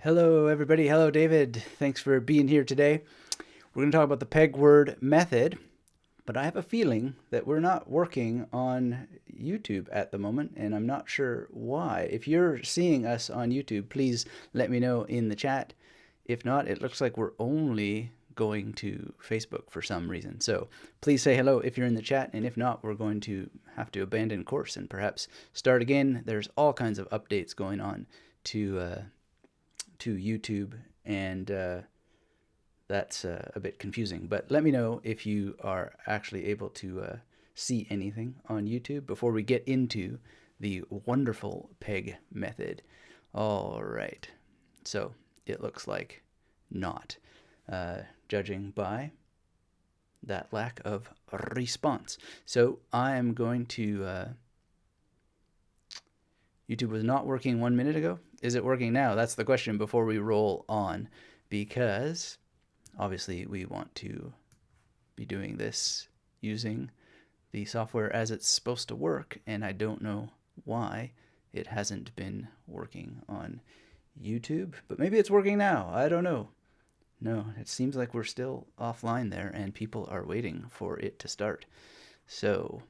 Hello, everybody. Hello, David. Thanks for being here today. We're going to talk about the Pegword method, but I have a feeling that we're not working on YouTube at the moment, and I'm not sure why. If you're seeing us on YouTube, please let me know in the chat. If not, it looks like we're only going to Facebook for some reason. So please say hello if you're in the chat, and if not, we're going to have to abandon course and perhaps start again. There's all kinds of updates going on to YouTube, and that's a bit confusing. But let me know if you are actually able to see anything on YouTube before we get into the wonderful Peg method. All right, so it looks like not, judging by that lack of response. So I am going to YouTube was not working 1 minute ago. Is it working now? That's the question before we roll on, because obviously we want to be doing this using the software as it's supposed to work, and I don't know why it hasn't been working on YouTube, but maybe it's working now. I don't know. No, it seems like we're still offline there and people are waiting for it to start. So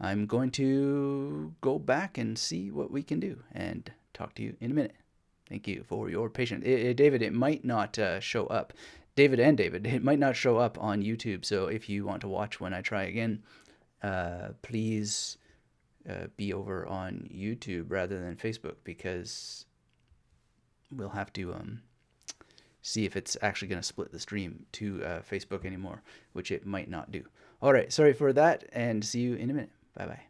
I'm going to go back and see what we can do and talk to you in a minute. Thank you for your patience. David, it might not show up. David, it might not show up on YouTube. So if you want to watch when I try again, please be over on YouTube rather than Facebook, because we'll have to see if it's actually going to split the stream to Facebook anymore, which it might not do. All right, sorry for that, and see you in a minute. Bye-bye.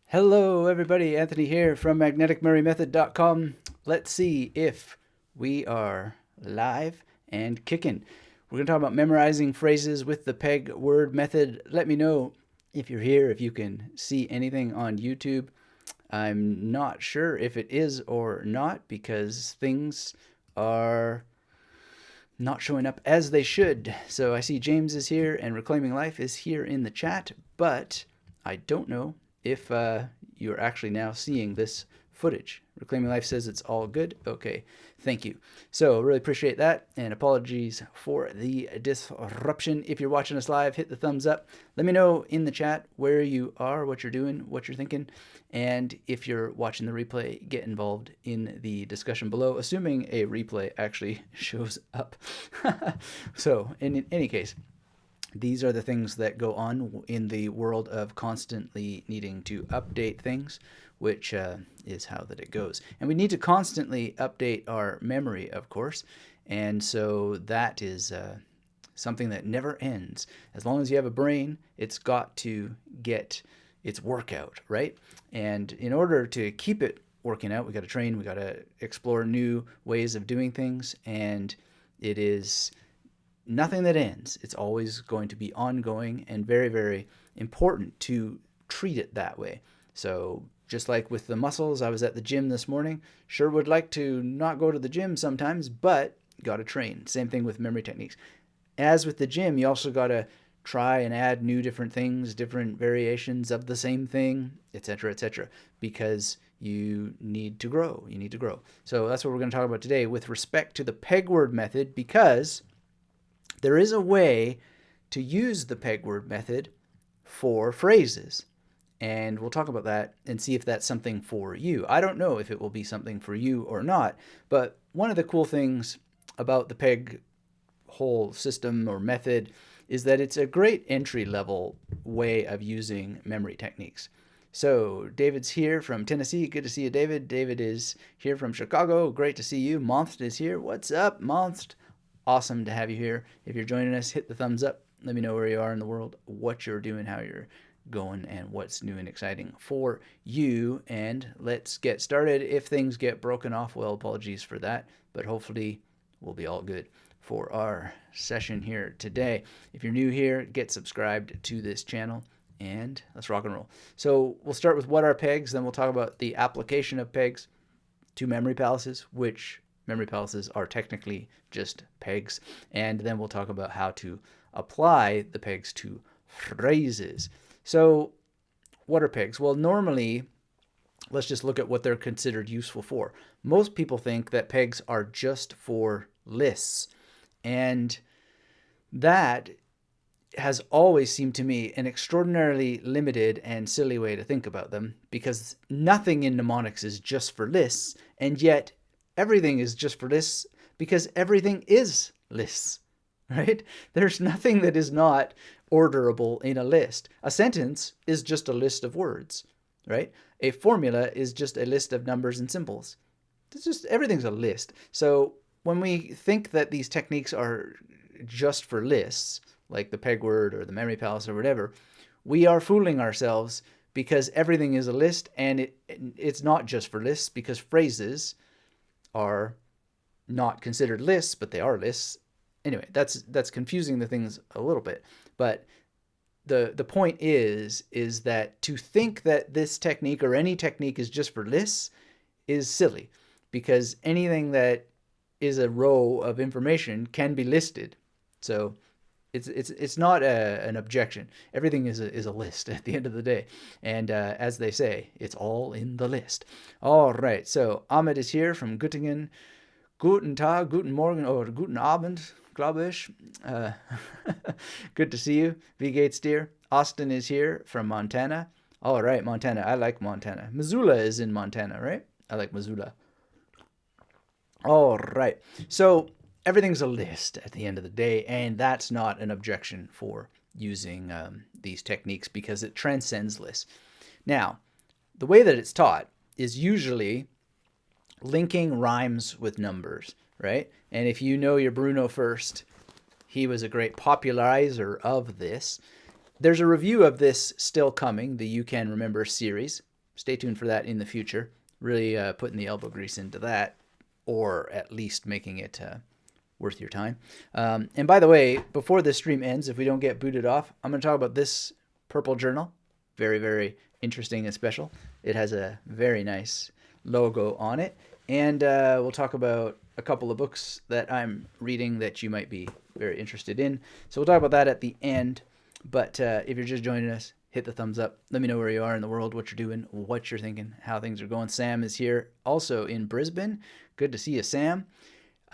Hello, everybody. Anthony here from magneticmurraymethod.com. Let's see if we are live and kicking. We're We're going to talk about memorizing phrases with the Pegword method. Let me know if you're here, if you can see anything on YouTube. I'm not sure if it is or not because things are not showing up as they should. So I see James is here and Reclaiming Life is here in the chat, but I don't know if you're actually now seeing this footage. Reclaiming Life says it's all good. Okay, thank you. So really appreciate that, and apologies for the disruption. If you're watching us live, hit the thumbs up. Let me know in the chat where you are, what you're doing, what you're thinking, and if you're watching the replay, get involved in the discussion below, assuming a replay actually shows up. So in any case, these are the things that go on in the world of constantly needing to update things, which is how that it goes. And we need to constantly update our memory, of course. And so that is something that never ends. As long as you have a brain, it's got to get its workout, right? And in order to keep it working out, we got to train, we got to explore new ways of doing things. And it is nothing that ends. It's always going to be ongoing and very, very important to treat it that way. So just like with the muscles, I was at the gym this morning. Sure would like to not go to the gym sometimes, but got to train. Same thing with memory techniques. As with the gym, you also got to try and add new different things, different variations of the same thing, etc., because you need to grow. You need to grow. So that's what we're going to talk about today with respect to the Pegword method, because there is a way to use the Pegword method for phrases. And we'll talk about that and see if that's something for you. I don't know if it will be something for you or not, but one of the cool things about the Peg whole system or method is that it's a great entry-level way of using memory techniques. So David's here from Tennessee. Good to see you, David. David is here from Chicago. Great to see you. Monst is here. What's up, Monst? Awesome to have you here. If you're joining us, hit the thumbs up. Let me know where you are in the world, what you're doing, how you're going, and what's new and exciting for you. And let's get started. If things get broken off, well, apologies for that, but hopefully we'll be all good for our session here today. If you're new here, get subscribed to this channel and let's rock and roll. So we'll start with what are pegs, then we'll talk about the application of pegs to memory palaces, which memory palaces are technically just pegs, and then we'll talk about how to apply the pegs to phrases. So what are pegs? Well, normally, let's just look at what they're considered useful for. Most people think that pegs are just for lists, and that has always seemed to me an extraordinarily limited and silly way to think about them, because nothing in mnemonics is just for lists, and yet everything is just for lists because everything is lists, right? There's nothing that is not orderable in a list. A sentence is just a list of words, right? A formula is just a list of numbers and symbols. It's just, everything's a list. So when we think that these techniques are just for lists, like the Pegword or the Memory Palace or whatever, we are fooling ourselves, because everything is a list, and it's not just for lists, because phrases are not considered lists, but they are lists. Anyway, that's confusing the things a little bit. But the point is that to think that this technique or any technique is just for lists is silly, because anything that is a row of information can be listed. So it's not an objection. Everything is a list at the end of the day. And as they say, it's all in the list. All right, so Ahmed is here from Göttingen. Guten Tag, guten Morgen, or guten Abend, glaube ich. Good to see you. V. Gates dear. Austin is here from Montana. All right, Montana. I like Montana. Missoula is in Montana, right? I like Missoula. All right. So everything's a list at the end of the day, and that's not an objection for using these techniques, because it transcends lists. Now, the way that it's taught is usually linking rhymes with numbers, right? And if you know your Bruno First, he was a great popularizer of this. There's a review of this still coming, the You Can Remember series. Stay tuned for that in the future. Really putting the elbow grease into that, or at least making it worth your time. And by the way, before this stream ends, if we don't get booted off, I'm going to talk about this purple journal. Very, very interesting and special. It has a very nice logo on it. And we'll talk about a couple of books that I'm reading that you might be very interested in. So we'll talk about that at the end. But if you're just joining us, hit the thumbs up. Let me know where you are in the world, what you're doing, what you're thinking, how things are going. Sam is here also in Brisbane. Good to see you, Sam.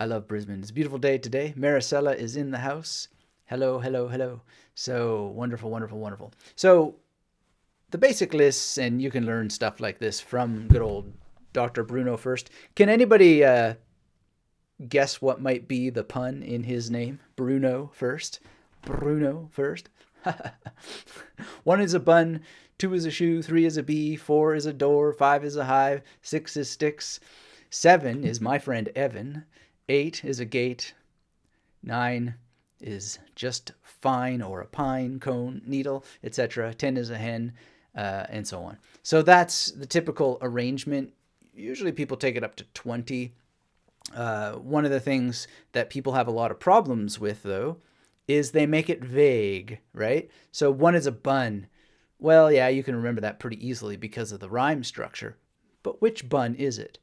I love Brisbane. It's a beautiful day today. Maricela is in the house. Hello, hello, hello. So wonderful, wonderful, wonderful. So the basic lists, and you can learn stuff like this from good old Dr. Bruno first. Can anybody guess what might be the pun in his name? Bruno first. Bruno first. 1 is a bun, 2 is a shoe, 3 is a bee, 4 is a door, 5 is a hive, 6 is sticks, 7 is my friend Evan, 8 is a gate, 9 is just fine or a pine, cone, needle, etc. 10 is a hen, and so on. So that's the typical arrangement. Usually people take it up to 20. One of the things that people have a lot of problems with, though, is they make it vague, right? So 1 is a bun. Well, yeah, you can remember that pretty easily because of the rhyme structure. But which bun is it?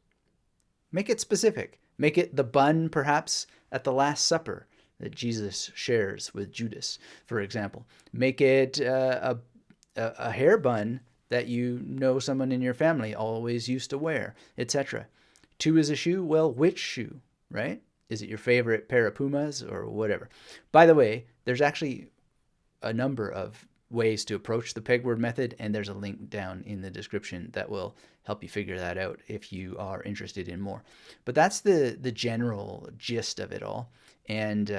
Make it specific. Make it the bun, perhaps, at the Last Supper that Jesus shares with Judas, for example. Make it a hair bun that you know someone in your family always used to wear, etc. 2 is a shoe. Well, which shoe, right? Is it your favorite pair of Pumas or whatever? By the way, there's actually a number of ways to approach the Pegword method, and there's a link down in the description that will help you figure that out if you are interested in more. But that's the general gist of it all. And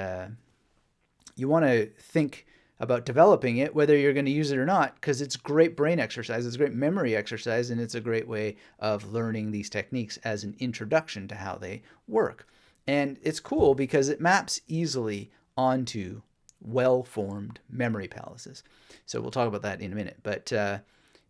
you want to think about developing it, whether you're going to use it or not, because it's great brain exercise, it's a great memory exercise, and it's a great way of learning these techniques as an introduction to how they work. And it's cool because it maps easily onto well-formed memory palaces. So we'll talk about that in a minute. But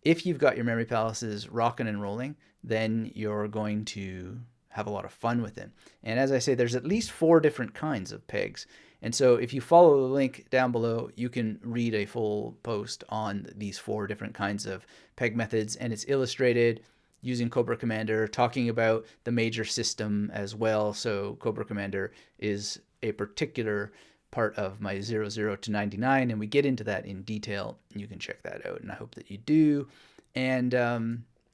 if you've got your memory palaces rocking and rolling, then you're going to have a lot of fun with them. And as I say, there's at least 4 different kinds of pegs. And so if you follow the link down below, you can read a full post on these 4 different kinds of peg methods. And it's illustrated using Cobra Commander, talking about the major system as well. So Cobra Commander is a particular part of my 00 to 99, and we get into that in detail. You can check that out, and I hope that you do. And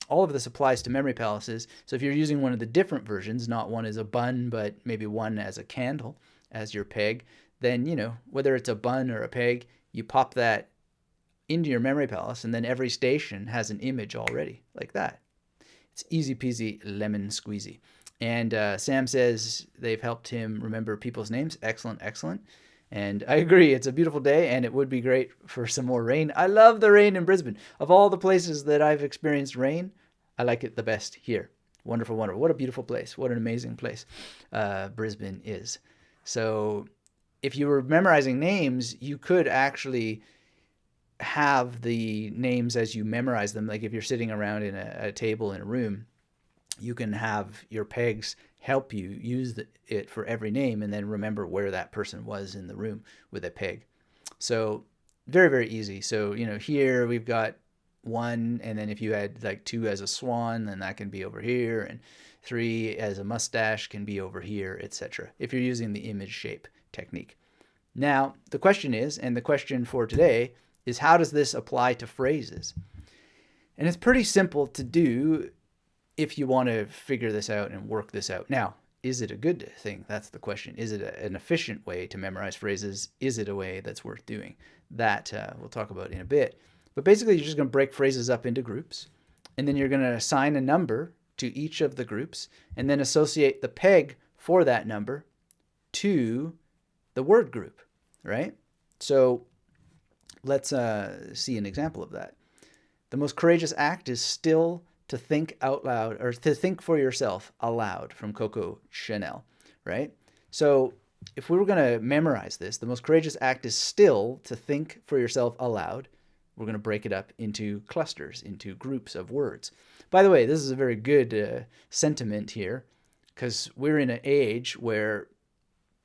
all of this applies to memory palaces. So if you're using one of the different versions, not 1 as a bun, but maybe 1 as a candle as your peg, then, you know, whether it's a bun or a peg, you pop that into your memory palace, and then every station has an image already, like that. It's easy peasy lemon squeezy. And Sam says they've helped him remember people's names. Excellent, excellent. And I agree. It's a beautiful day, and it would be great for some more rain. I love the rain in Brisbane. Of all the places that I've experienced rain, I like it the best here. Wonderful, wonderful. What a beautiful place. What an amazing place Brisbane is. So if you were memorizing names, you could actually have the names as you memorize them. Like if you're sitting around in a table in a room, you can have your pegs help you use it for every name and then remember where that person was in the room with a peg. So very, very easy. So, you know, here we've got 1, and then if you had like 2 as a swan, then that can be over here, and 3 as a mustache can be over here, etc. if you're using the image shape technique. Now, the question is, and the question for today is, how does this apply to phrases? And it's pretty simple to do if you want to figure this out and work this out. Now, is it a good thing? That's the question. Is it an efficient way to memorize phrases? Is it a way that's worth doing? That we'll talk about in a bit. But basically, you're just going to break phrases up into groups, and then you're going to assign a number to each of the groups, and then associate the peg for that number to the word group, right? So let's see an example of that. The most courageous act is still to think out loud, or to think for yourself aloud, from Coco Chanel, right? So if we were going to memorize this, the most courageous act is still to think for yourself aloud. We're going to break it up into clusters, into groups of words. By the way, this is a very good sentiment here, because we're in an age where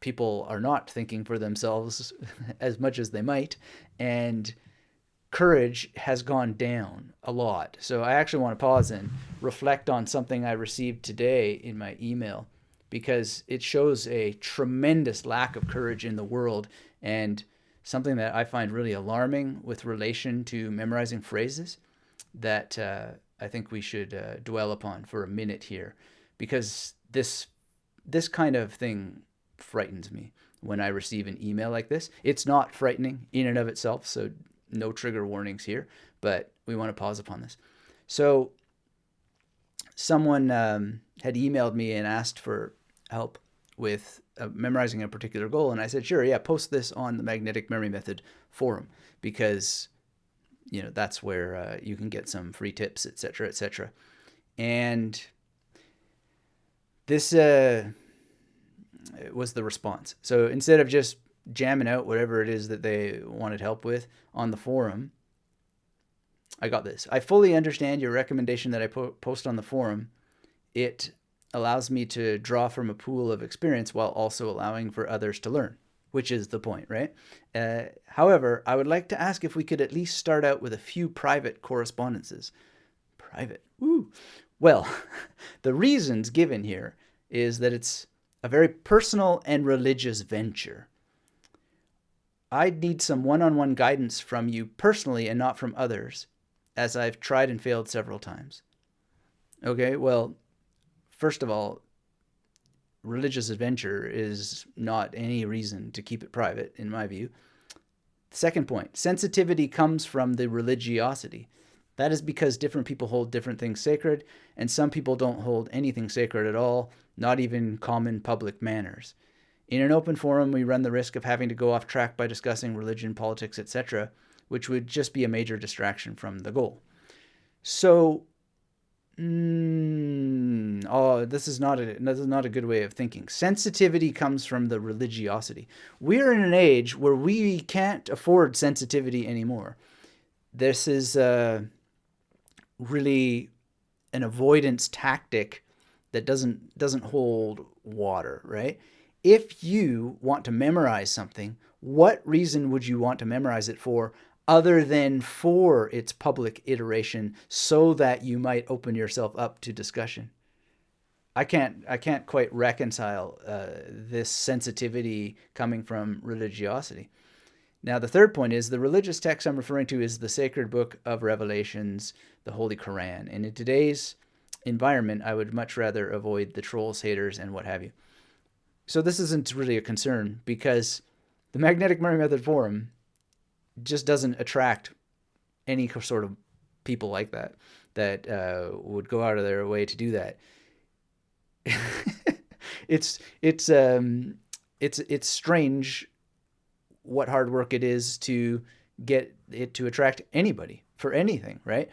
people are not thinking for themselves as much as they might, and courage has gone down a lot. So I actually want to pause and reflect on something I received today in my email, because it shows a tremendous lack of courage in the world, and something that I find really alarming with relation to memorizing phrases that I think we should dwell upon for a minute here, because this kind of thing frightens me when I receive an email like this. It's not frightening in and of itself, so no trigger warnings here, but we want to pause upon this. So someone had emailed me and asked for help with memorizing a particular goal, and I said, sure, yeah, post this on the Magnetic Memory Method forum, because that's where you can get some free tips, etc., etc. And this was the response. So instead of just jamming out whatever it is that they wanted help with on the forum, I got this. I fully understand your recommendation that I post on the forum. It allows me to draw from a pool of experience while also allowing for others to learn, which is the point, right? However, I would like to ask if we could at least start out with a few private correspondences. Private. Woo. Well, the reasons given here is that it's a very personal and religious venture. I'd need some one-on-one guidance from you personally and not from others, as I've tried and failed several times. Okay, well, first of all, religious adventure is not any reason to keep it private, in my view. Second point, sensitivity comes from the religiosity. That is because different people hold different things sacred, and some people don't hold anything sacred at all, not even common public manners. In an open forum, we run the risk of having to go off track by discussing religion, politics, etc., which would just be a major distraction from the goal. So, this is not a good way of thinking. Sensitivity comes from the religiosity. We're in an age where we can't afford sensitivity anymore. This is really an avoidance tactic that doesn't hold water, right? If you want to memorize something, what reason would you want to memorize it for other than for its public iteration, so that you might open yourself up to discussion? I can't quite reconcile this sensitivity coming from religiosity. Now, the third point is the religious text I'm referring to is the sacred book of Revelations, the Holy Quran. And in today's environment, I would much rather avoid the trolls, haters, and what have you. So this isn't really a concern, because the Magnetic Memory Method forum just doesn't attract any sort of people like that would go out of their way to do that. It's strange what hard work it is to get it to attract anybody for anything, right?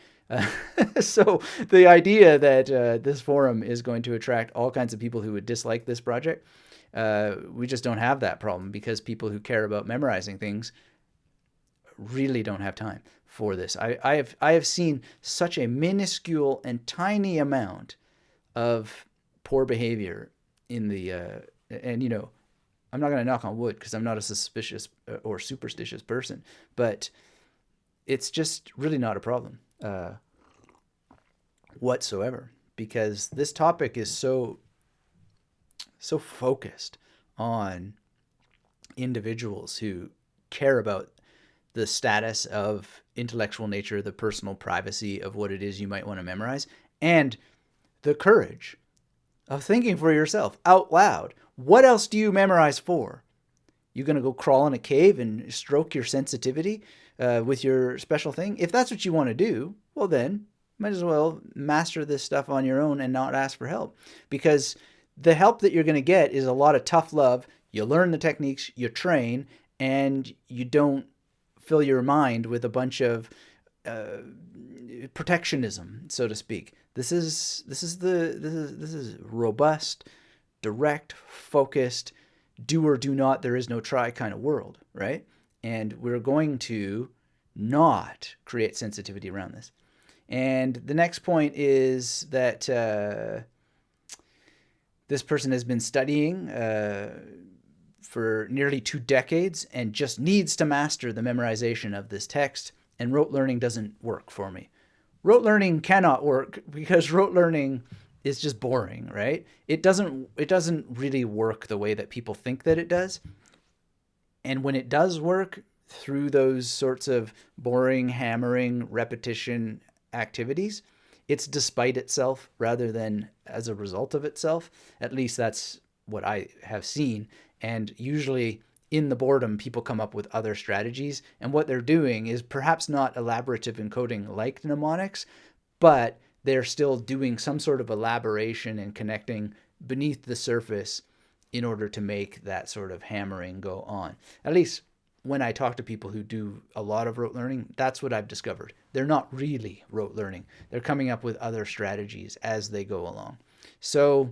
So the idea that this forum is going to attract all kinds of people who would dislike this project, we just don't have that problem, because people who care about memorizing things really don't have time for this. I have seen such a minuscule and tiny amount of poor behavior in the and I'm not going to knock on wood, because I'm not a suspicious or superstitious person, but it's just really not a problem whatsoever, because this topic is so focused on individuals who care about the status of intellectual nature, the personal privacy of what it is you might want to memorize, and the courage of thinking for yourself out loud. What else do you memorize for? You going to go crawl in a cave and stroke your sensitivity with your special thing? If that's what you want to do, well then, might as well master this stuff on your own and not ask for help. Because the help that you're going to get is a lot of tough love. You learn the techniques, you train, and you don't fill your mind with a bunch of protectionism, so to speak. This is robust, direct, focused, do or do not, there is no try kind of world, right? And we're going to not create sensitivity around this. And the next point is that this person has been studying for nearly 2 decades and just needs to master the memorization of this text, and rote learning doesn't work for me. Rote learning cannot work because rote learning is just boring, right? It doesn't really work the way that people think that it does. And when it does work through those sorts of boring, hammering, repetition activities, it's despite itself rather than as a result of itself. At least that's what I have seen. And usually in the boredom, people come up with other strategies. And what they're doing is perhaps not elaborative encoding like mnemonics, but they're still doing some sort of elaboration and connecting beneath the surface in order to make that sort of hammering go on. At least when I talk to people who do a lot of rote learning, that's what I've discovered. They're not really rote learning. They're coming up with other strategies as they go along. So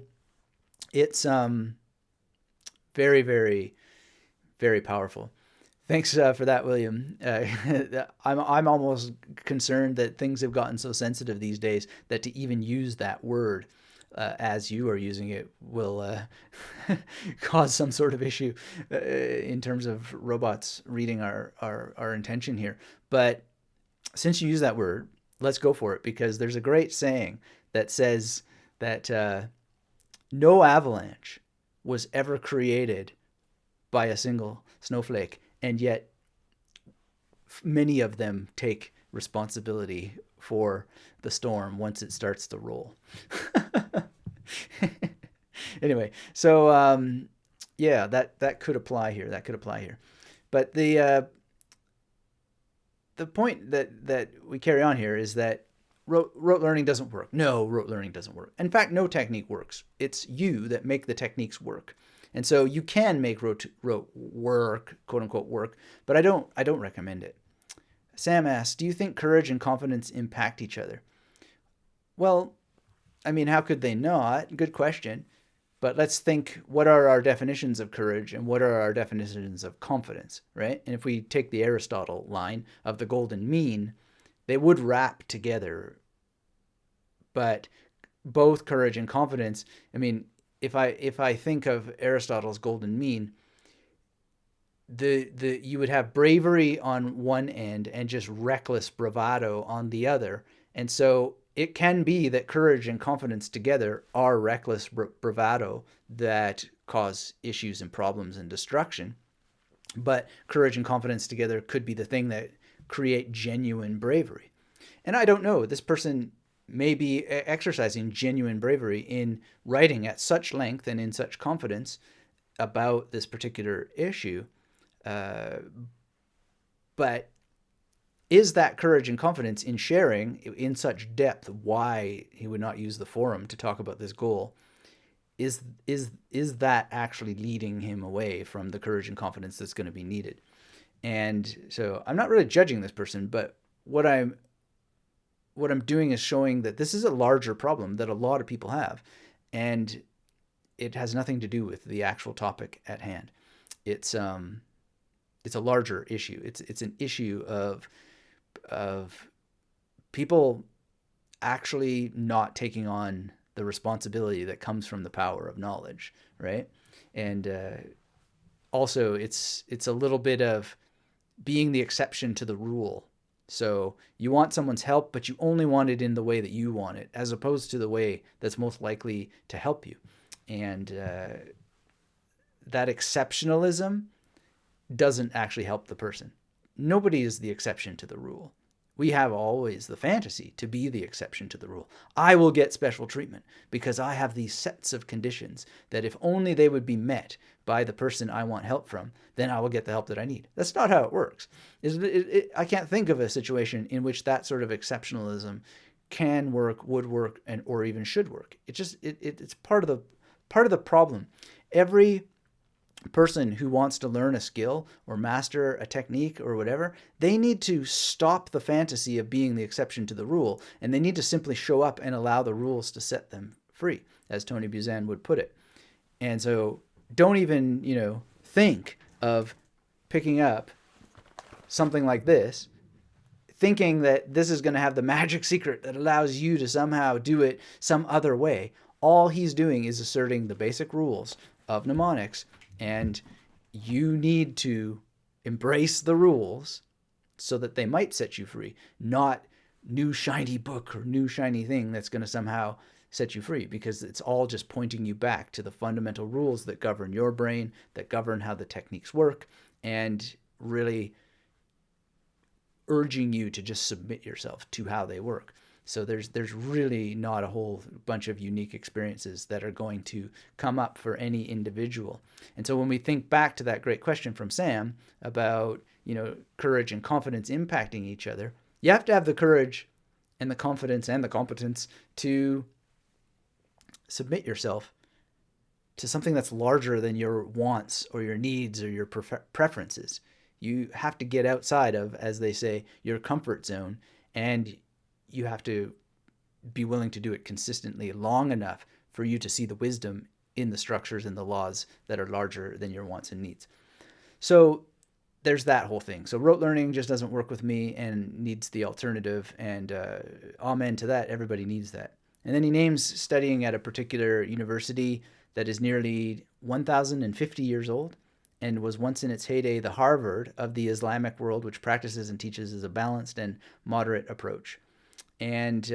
it's very, very, very powerful. Thanks for that, William. I'm almost concerned that things have gotten so sensitive these days that to even use that word as you are using it will cause some sort of issue in terms of robots reading our intention here. But since you use that word, let's go for it, because there's a great saying that says that no avalanche was ever created by a single snowflake, and yet many of them take responsibility for the storm once it starts to roll. Anyway, so yeah, that could apply here. That could apply here. But the point that we carry on here is that rote learning doesn't work. No, rote learning doesn't work. In fact, no technique works. It's you that make the techniques work. And so you can make rote work, quote unquote work, but I don't recommend it. Sam asks, do you think courage and confidence impact each other? Well, I mean, how could they not? Good question. But let's think, what are our definitions of courage and what are our definitions of confidence, right? And if we take the Aristotle line of the golden mean, they would wrap together. But both courage and confidence, I mean, if I think of Aristotle's golden mean, you would have bravery on one end and just reckless bravado on the other. And so it can be that courage and confidence together are reckless bravado that cause issues and problems and destruction. But courage and confidence together could be the thing that create genuine bravery. And I don't know, this person may be exercising genuine bravery in writing at such length and in such confidence about this particular issue. But is that courage and confidence in sharing in such depth why he would not use the forum to talk about this goal? Is that actually leading him away from the courage and confidence that's going to be needed? And so I'm not really judging this person, but what I'm doing is showing that this is a larger problem that a lot of people have, and it has nothing to do with the actual topic at hand. It's a larger issue. It's an issue of people actually not taking on the responsibility that comes from the power of knowledge, right? And also, it's a little bit of being the exception to the rule. So you want someone's help, but you only want it in the way that you want it, as opposed to the way that's most likely to help you. And that exceptionalism doesn't actually help the person. Nobody is the exception to the rule. We have always the fantasy to be the exception to the rule. I will get special treatment because I have these sets of conditions that if only they would be met by the person I want help from, then I will get the help that I need. That's not how it works. I can't think of a situation in which that sort of exceptionalism can work, would work, or even should work. It's part of the problem. Every person who wants to learn a skill or master a technique or whatever, they need to stop the fantasy of being the exception to the rule, and they need to simply show up and allow the rules to set them free, as Tony Buzan would put it. And so don't even, think of picking up something like this, thinking that this is going to have the magic secret that allows you to somehow do it some other way. All he's doing is asserting the basic rules of mnemonics, and you need to embrace the rules so that they might set you free, not new shiny book or new shiny thing that's going to somehow set you free, because it's all just pointing you back to the fundamental rules that govern your brain, that govern how the techniques work, and really urging you to just submit yourself to how they work. So there's really not a whole bunch of unique experiences that are going to come up for any individual. And so when we think back to that great question from Sam about, courage and confidence impacting each other, you have to have the courage and the confidence and the competence to submit yourself to something that's larger than your wants or your needs or your preferences. You have to get outside of, as they say, your comfort zone, and you have to be willing to do it consistently long enough for you to see the wisdom in the structures and the laws that are larger than your wants and needs. So there's that whole thing. So rote learning just doesn't work with me and needs the alternative, and amen to that. Everybody needs that. And then he names studying at a particular university that is nearly 1,050 years old and was once in its heyday the Harvard of the Islamic world, which practices and teaches as a balanced and moderate approach. And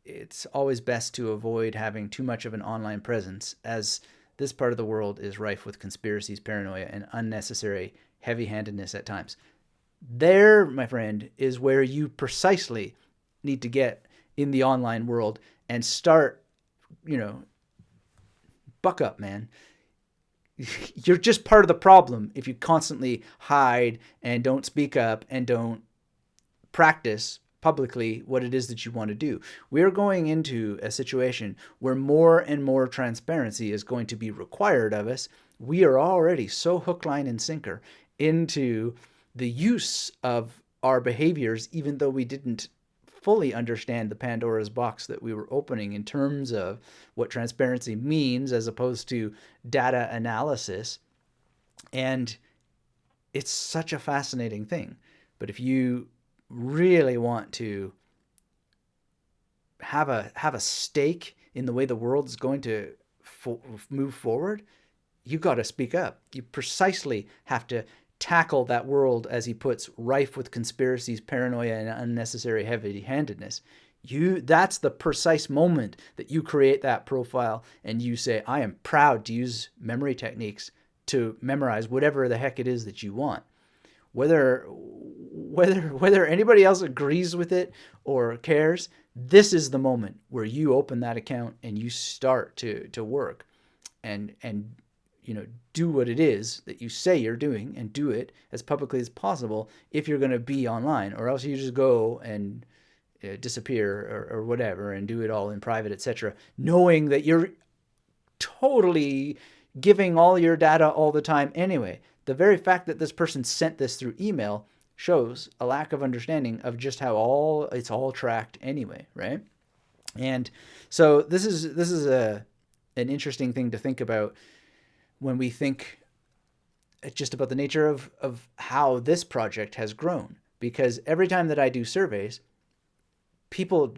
it's always best to avoid having too much of an online presence, as this part of the world is rife with conspiracies, paranoia, and unnecessary heavy-handedness at times. There, my friend, is where you precisely need to get in the online world and start, buck up, man. You're just part of the problem if you constantly hide and don't speak up and don't practice publicly what it is that you want to do. We're going into a situation where more and more transparency is going to be required of us. We are already so hook, line, and sinker into the use of our behaviors, even though we didn't fully understand the Pandora's box that we were opening in terms of what transparency means as opposed to data analysis. And it's such a fascinating thing. But if you really want to have a stake in the way the world is going to move forward, you got to speak up. You precisely have to tackle that world, as he puts, rife with conspiracies, paranoia, and unnecessary heavy-handedness. That's the precise moment that you create that profile and you say, I am proud to use memory techniques to memorize whatever the heck it is that you want. Whether anybody else agrees with it or cares, this is the moment where you open that account and you start to work and do what it is that you say you're doing, and do it as publicly as possible if you're going to be online, or else you just go and disappear or whatever and do it all in private, etc., knowing that you're totally giving all your data all the time anyway. The very fact that this person sent this through email shows a lack of understanding of just how it's all tracked anyway, right? And so this is an interesting thing to think about when we think just about the nature of how this project has grown. Because every time that I do surveys, people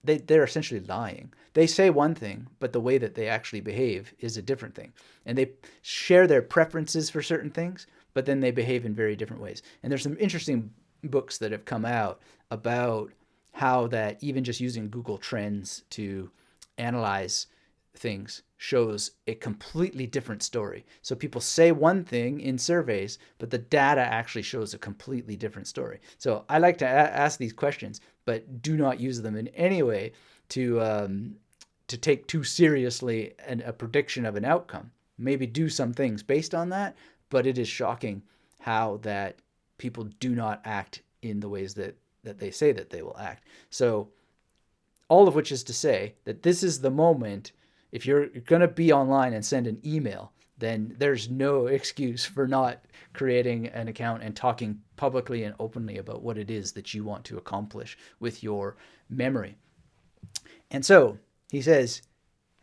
they're essentially lying. They say one thing, but the way that they actually behave is a different thing. And they share their preferences for certain things, but then they behave in very different ways. And there's some interesting books that have come out about how that even just using Google Trends to analyze things shows a completely different story. So people say one thing in surveys, but the data actually shows a completely different story. So I like to ask these questions, but do not use them in any way to take too seriously a prediction of an outcome. Maybe do some things based on that, but it is shocking how that people do not act in the ways that they say that they will act. So all of which is to say that this is the moment. If you're going to be online and send an email, then there's no excuse for not creating an account and talking publicly and openly about what it is that you want to accomplish with your memory. And so he says,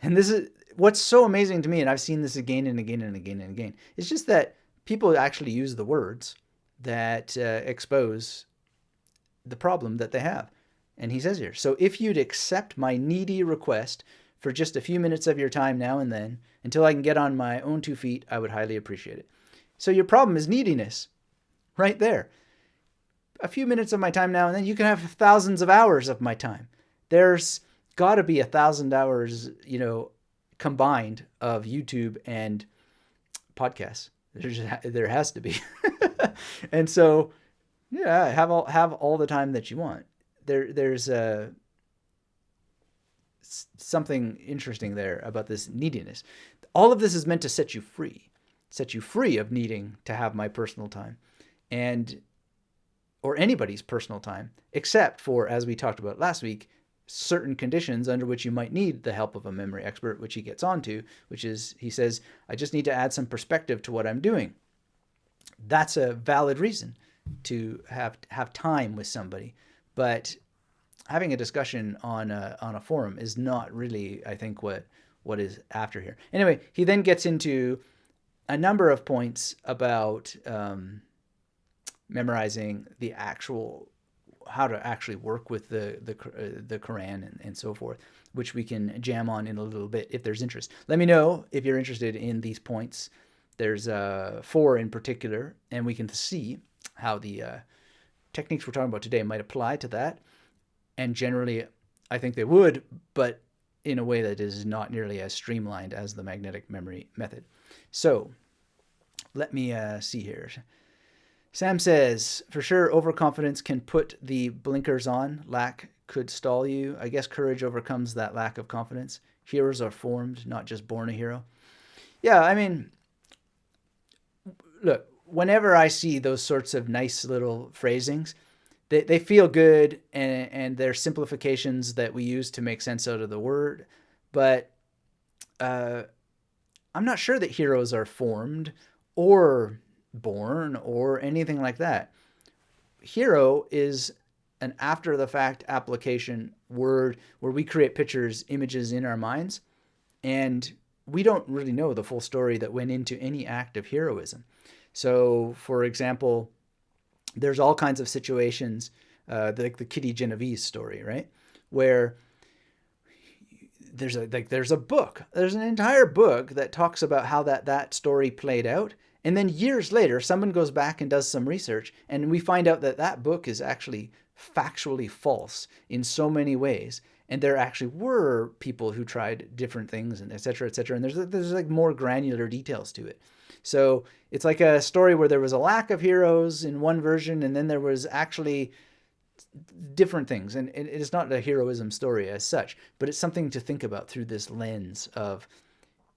and this is what's so amazing to me, and I've seen this again and again and again and again, it's just that people actually use the words that expose the problem that they have. And he says here, so if you'd accept my needy request for just a few minutes of your time now and then, until I can get on my own 2 feet, I would highly appreciate it. So your problem is neediness right there. A few minutes of my time now, and then you can have thousands of hours of my time. There's got to be 1,000 hours, combined of YouTube and podcasts. There has to be. And so, yeah, have all the time that you want. There's something interesting there about this neediness. All of this is meant to set you free of needing to have my personal time, or anybody's personal time, except for, as we talked about last week, certain conditions under which you might need the help of a memory expert, which he gets onto, which is, he says, I just need to add some perspective to what I'm doing. That's a valid reason to have time with somebody, but having a discussion on a forum is not really, I think, what is after here. Anyway, he then gets into a number of points about memorizing the actual, how to actually work with the Quran and so forth, which we can jam on in a little bit if there's interest. Let me know if you're interested in these points. There's 4 in particular, and we can see how the techniques we're talking about today might apply to that. And generally, I think they would, but in a way that is not nearly as streamlined as the magnetic memory method. So let me see here. Sam says, for sure, overconfidence can put the blinkers on. Lack could stall you. I guess courage overcomes that lack of confidence. Heroes are formed, not just born a hero. Yeah, I mean, look, whenever I see those sorts of nice little phrasings, they feel good, and they're simplifications that we use to make sense out of the word. But I'm not sure that heroes are formed or born or anything like that. Hero is an after-the-fact application word where we create pictures, images in our minds, and we don't really know the full story that went into any act of heroism. So, for example, there's all kinds of situations, like the Kitty Genovese story, right? Where there's a book. There's an entire book that talks about how that story played out. And then years later, someone goes back and does some research, and we find out that book is actually factually false in so many ways. And there actually were people who tried different things, and et cetera, et cetera. And there's like more granular details to it. So it's like a story where there was a lack of heroes in one version, and then there was actually different things. And it is not a heroism story as such, but it's something to think about through this lens of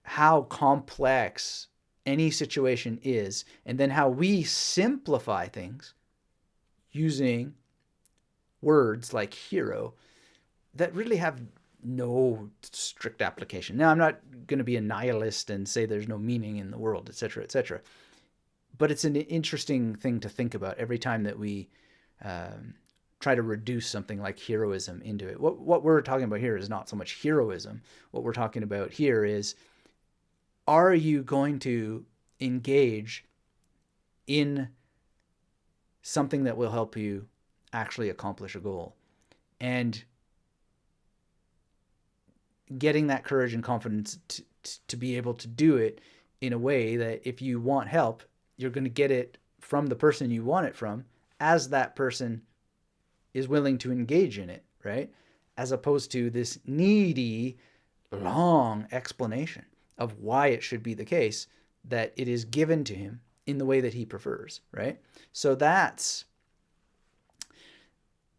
how complex any situation is, and then how we simplify things using words like hero that really have no strict application. Now, I'm not going to be a nihilist and say there's no meaning in the world, etc., etc. But it's an interesting thing to think about every time that we try to reduce something like heroism into it. What we're talking about here is not so much heroism. What we're talking about here is, are you going to engage in something that will help you actually accomplish a goal? And getting that courage and confidence to be able to do it in a way that if you want help, you're going to get it from the person you want it from, as that person is willing to engage in it, right? As opposed to this needy, long explanation of why it should be the case that it is given to him in the way that he prefers, right? So that's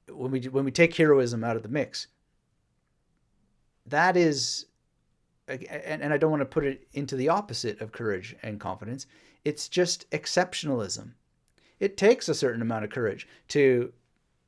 when we take heroism out of the mix. That is, and I don't want to put it into the opposite of courage and confidence. It's just exceptionalism. It takes a certain amount of courage to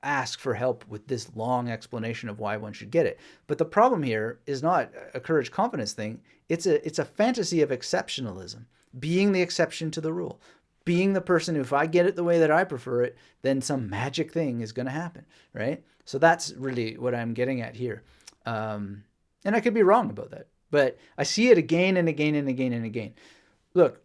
ask for help with this long explanation of why one should get it. But the problem here is not a courage confidence thing. It's a fantasy of exceptionalism, being the exception to the rule, being the person who, if I get it the way that I prefer it, then some magic thing is going to happen, right? So that's really what I'm getting at here. And I could be wrong about that, but I see it again and again and again and again. Look,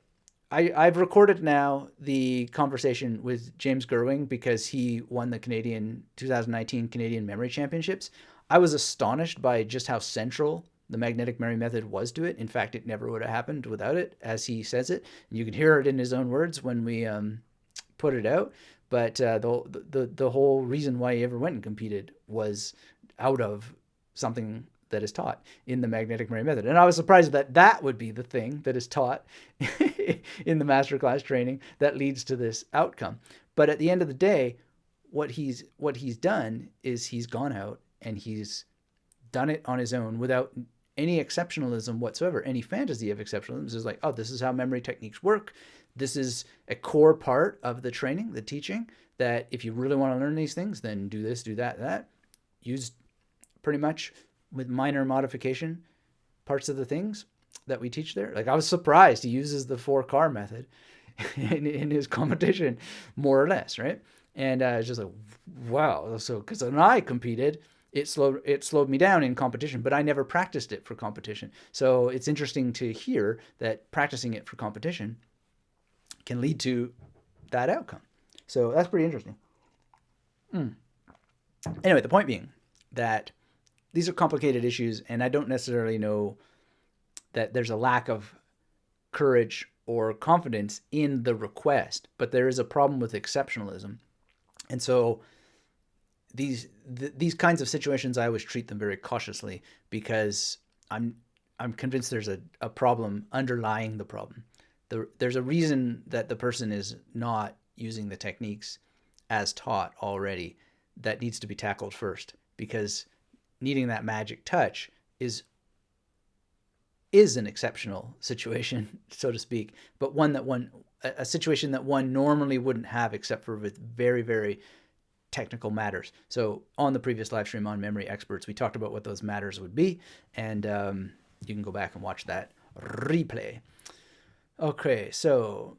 I've recorded now the conversation with James Gerwing because he won the 2019 Canadian Memory Championships. I was astonished by just how central the magnetic memory method was to it. In fact, it never would have happened without it, as he says it. And you can hear it in his own words when we put it out. But the whole reason why he ever went and competed was out of something that is taught in the magnetic memory method. And I was surprised that that would be the thing that is taught in the masterclass training that leads to this outcome. But at the end of the day, what he's done is he's gone out and he's done it on his own without any exceptionalism whatsoever, any fantasy of exceptionalism. It's like, oh, this is how memory techniques work. This is a core part of the training, the teaching, that if you really want to learn these things, then do this, do that, that. Use pretty much with minor modification parts of the things that we teach there. Like, I was surprised he uses the 4-car method in his competition, more or less, right? And it's just like, wow. So, because when I competed, it slowed me down in competition, but I never practiced it for competition. So it's interesting to hear that practicing it for competition can lead to that outcome. So that's pretty interesting. Anyway, the point being that these are complicated issues, and I don't necessarily know that there's a lack of courage or confidence in the request, but there is a problem with exceptionalism. And so these kinds of situations, I always treat them very cautiously, because I'm convinced there's a problem underlying the problem. There's a reason that the person is not using the techniques as taught already that needs to be tackled first, because needing that magic touch is an exceptional situation, so to speak, but a situation that one normally wouldn't have except for with very, very technical matters. So on the previous live stream on Memory Experts, we talked about what those matters would be, and you can go back and watch that replay. Okay, so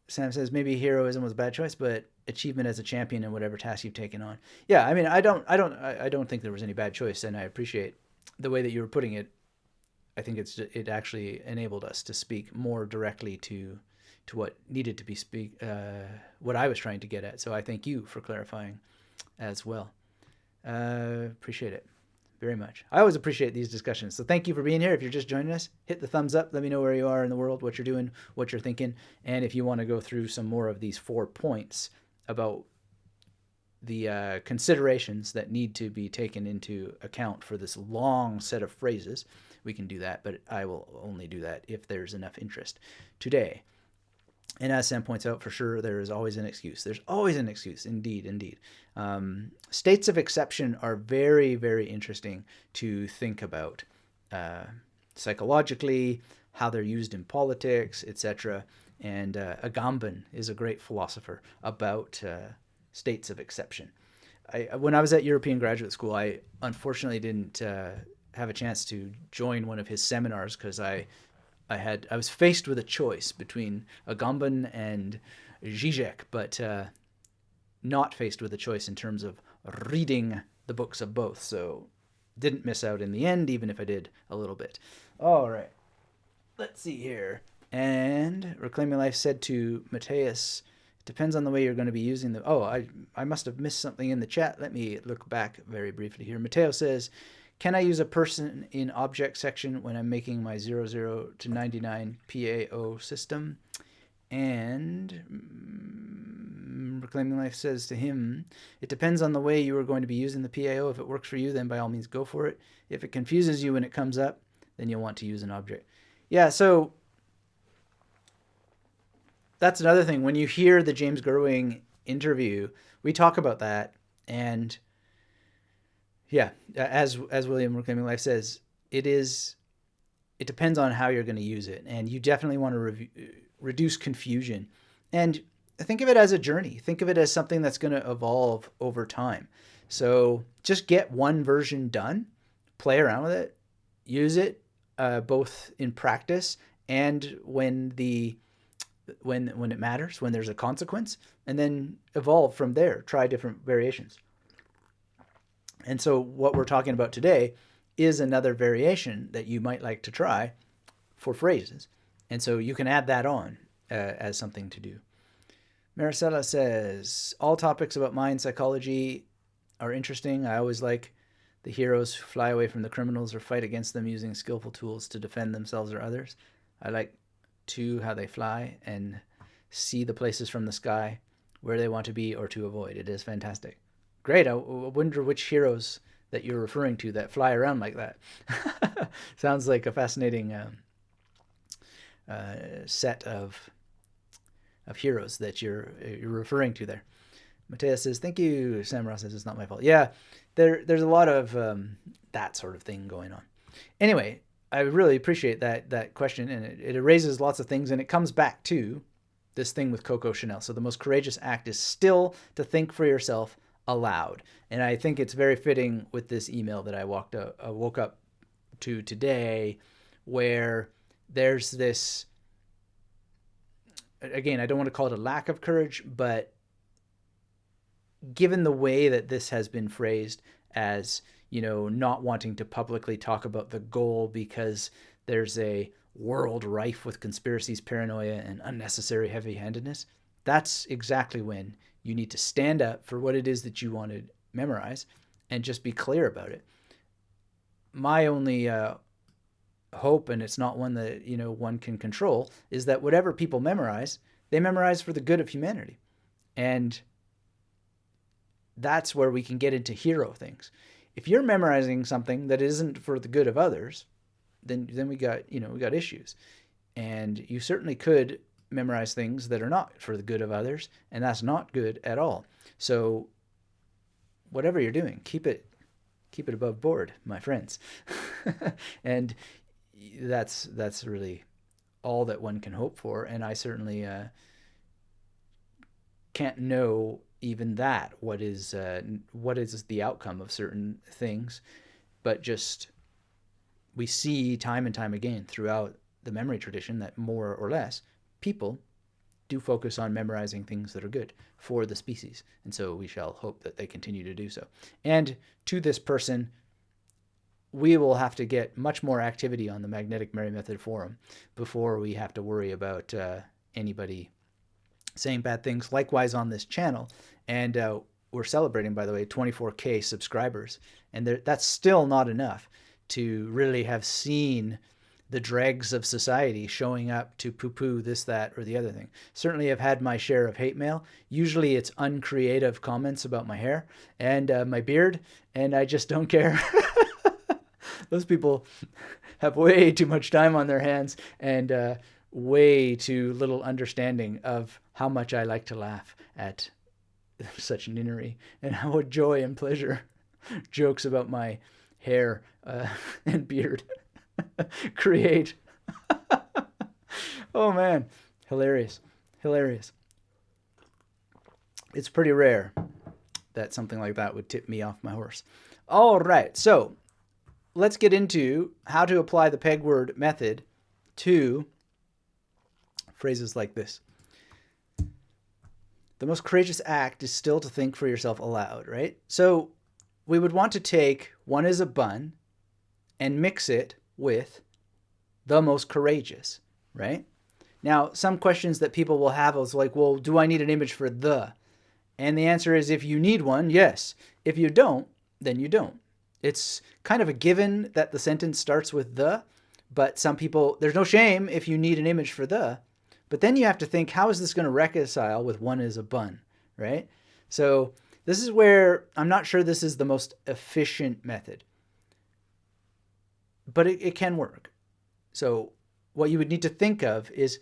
Sam says maybe heroism was a bad choice, but achievement as a champion in whatever task you've taken on. Yeah, I mean, I don't think there was any bad choice, and I appreciate the way that you were putting it. I think it actually enabled us to speak more directly to what needed to be what I was trying to get at. So I thank you for clarifying as well. Appreciate it very much. I always appreciate these discussions. So thank you for being here. If you're just joining us, hit the thumbs up. Let me know where you are in the world, what you're doing, what you're thinking. And if you want to go through some more of these 4 points about the considerations that need to be taken into account for this long set of phrases, we can do that. But I will only do that if there's enough interest today. And as Sam points out, for sure, there is always an excuse. There's always an excuse. Indeed, indeed. States of exception are very, very interesting to think about psychologically, how they're used in politics, etc. And Agamben is a great philosopher about states of exception. When I was at European Graduate School, I unfortunately didn't have a chance to join one of his seminars because I was faced with a choice between Agamben and Zizek, but not faced with a choice in terms of reading the books of both. So didn't miss out in the end, even if I did a little bit. All right. Let's see here. And Reclaiming Life said to Mateus, it depends on the way you're going to be using the... Oh, I must have missed something in the chat. Let me look back very briefly here. Mateo says, can I use a person in object section when I'm making my 00 to 99 PAO system? And Reclaiming Life says to him, it depends on the way you are going to be using the PAO. If it works for you, then by all means go for it. If it confuses you when it comes up, then you'll want to use an object. Yeah, so that's another thing. When you hear the James Gerwing interview, we talk about that, and yeah, as William Reclaiming Life says, it depends on how you're going to use it, and you definitely want to reduce confusion. And think of it as a journey. Think of it as something that's going to evolve over time. So just get one version done, play around with it, use it both in practice and when it matters, when there's a consequence, and then evolve from there. Try different variations. And so what we're talking about today is another variation that you might like to try for phrases. And so you can add that on as something to do. Maricela says, all topics about mind psychology are interesting. I always like The heroes fly away from the criminals or fight against them using skillful tools to defend themselves or others. I like, too, how they fly and see the places from the sky where they want to be or to avoid. It is fantastic. Great. I wonder which heroes that you're referring to that fly around like that. Sounds like a fascinating set of heroes that you're referring to there. Mateus says, thank you. Samra says, it's not my fault. Yeah, there's a lot of that sort of thing going on. Anyway, I really appreciate that question, and it raises lots of things, and it comes back to this thing with Coco Chanel. So the most courageous act is still to think for yourself aloud. And I think it's very fitting with this email that I woke up to today, where there's this, again, I don't want to call it a lack of courage, but given the way that this has been phrased as, not wanting to publicly talk about the goal because there's a world rife with conspiracies, paranoia, and unnecessary heavy-handedness, that's exactly when you need to stand up for what it is that you want to memorize and just be clear about it. My only hope, and it's not one that one can control, is that whatever people memorize, they memorize for the good of humanity. And that's where we can get into hero things. If you're memorizing something that isn't for the good of others, then we got issues. And you certainly could memorize things that are not for the good of others, and that's not good at all. So whatever you're doing, keep it above board, my friends. And that's really all that one can hope for. And I certainly can't know even that what is the outcome of certain things, but just we see time and time again throughout the memory tradition that more or less people do focus on memorizing things that are good for the species. And so we shall hope that they continue to do so. And to this person, we will have to get much more activity on the Magnetic Memory Method forum before we have to worry about anybody saying bad things. Likewise on this channel. And we're celebrating, by the way, 24K subscribers. And that's still not enough to really have seen the dregs of society showing up to poo-poo this, that, or the other thing. Certainly I've had my share of hate mail. Usually it's uncreative comments about my hair and my beard, and I just don't care. Those people have way too much time on their hands and way too little understanding of how much I like to laugh at such ninnery and how joy and pleasure jokes about my hair and beard create. Oh man, hilarious. It's pretty rare that something like that would tip me off my horse. All right, so let's get into how to apply the Pegword method to phrases like this. The most courageous act is still to think for yourself aloud, right? So we would want to take one is a bun and mix it with the most courageous, right? Now, some questions that people will have is like, well, do I need an image for the? And the answer is, if you need one, yes. If you don't, then you don't. It's kind of a given that the sentence starts with the, but some people, there's no shame if you need an image for the, but then you have to think, how is this going to reconcile with one is a bun, right? So this is where I'm not sure this is the most efficient method, but it can work. So what you would need to think of is,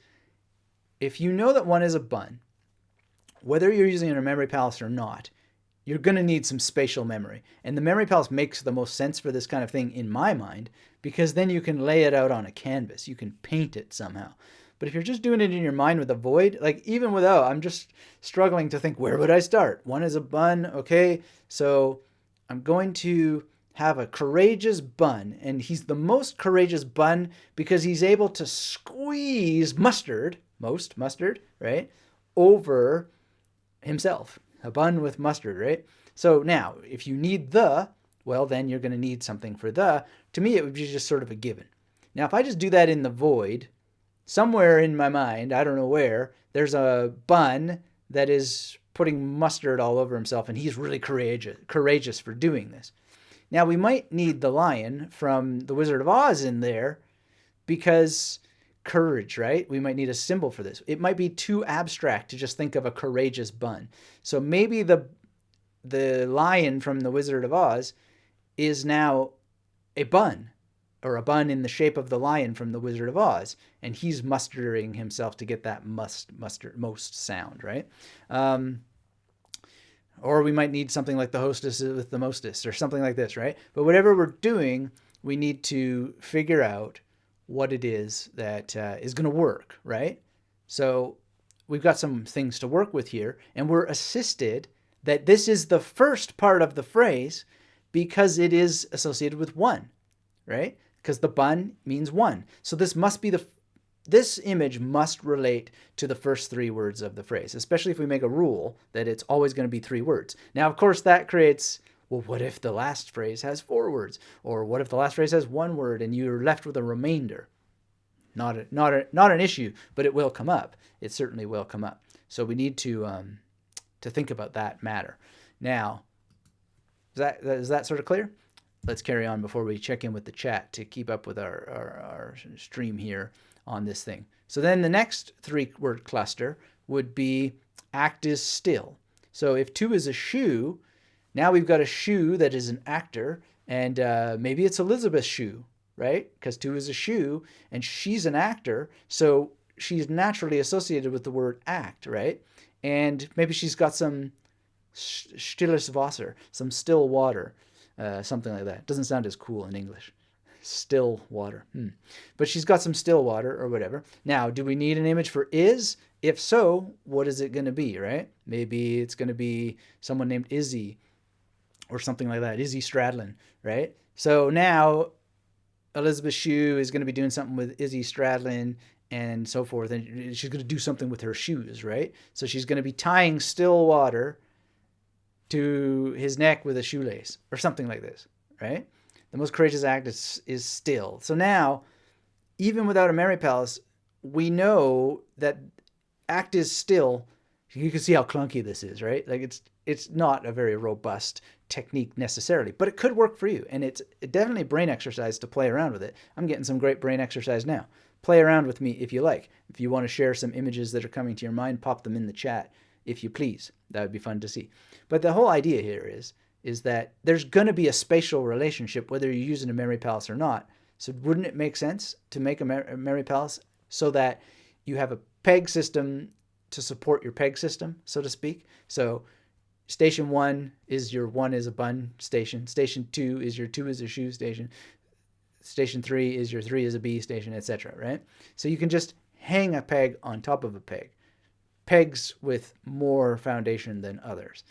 if you know that one is a bun, whether you're using it in a memory palace or not, you're going to need some spatial memory. And the memory palace makes the most sense for this kind of thing in my mind, because then you can lay it out on a canvas. You can paint it somehow. But if you're just doing it in your mind with a void, like even without, I'm just struggling to think, where would I start? One is a bun. Okay, so I'm going to have a courageous bun, and he's the most courageous bun because he's able to squeeze mustard, right, over himself. A bun with mustard, right? So now, if you need the, well, then you're going to need something for the. To me, it would be just sort of a given. Now, if I just do that in the void, somewhere in my mind, I don't know where, there's a bun that is putting mustard all over himself, and he's really courageous for doing this. Now, we might need the lion from The Wizard of Oz in there because courage, right? We might need a symbol for this. It might be too abstract to just think of a courageous bun. So maybe the lion from The Wizard of Oz is now a bun, or a bun in the shape of the lion from The Wizard of Oz, and he's mustering himself to get that most sound, right? Or we might need something like the hostess with the mostess, or something like this, right? But whatever we're doing, we need to figure out what it is that is going to work, right? So we've got some things to work with here, and we're assisted that this is the first part of the phrase because it is associated with one, right? Because the bun means one. So this must be this image must relate to the first three words of the phrase, especially if we make a rule that it's always going to be three words. Now, of course, that creates, well, what if the last phrase has four words? Or what if the last phrase has one word and you're left with a remainder? Not an issue, but it will come up. It certainly will come up. So we need to think about that matter. Now, is that sort of clear? Let's carry on before we check in with the chat to keep up with our stream here on this thing. So then the next three-word cluster would be act is still. So if two is a shoe, now we've got a shoe that is an actor, and maybe it's Elizabeth's shoe, right? Because two is a shoe, and she's an actor, so she's naturally associated with the word act, right? And maybe she's got some stilles Wasser, some still water, something like that. Doesn't sound as cool in English. Still water. But she's got some still water or whatever. Now, do we need an image for is? If so, what is it going to be, right? Maybe it's going to be someone named Izzy or something like that. Izzy Stradlin, right? So now Elizabeth Shue is going to be doing something with Izzy Stradlin and so forth. And she's going to do something with her shoes, right? So she's going to be tying still water to his neck with a shoelace or something like this, right? The most courageous act is still. So now, even without a Mary Palace, we know that act is still. You can see how clunky this is, right? Like it's not a very robust technique necessarily, but it could work for you. And it's definitely a brain exercise to play around with it. I'm getting some great brain exercise now. Play around with me if you like. If you want to share some images that are coming to your mind, pop them in the chat if you please. That would be fun to see. But the whole idea here is that there's going to be a spatial relationship whether you're using a Mary Palace or not. So wouldn't it make sense to make a Mary Palace so that you have a peg system to support your peg system, so to speak? So station 1 is your 1 is a bun station. Station 2 is your 2 is a shoe station. Station 3 is your 3 is a bee station, etc., right? So you can just hang a peg on top of a peg. Pegs with more foundation than others.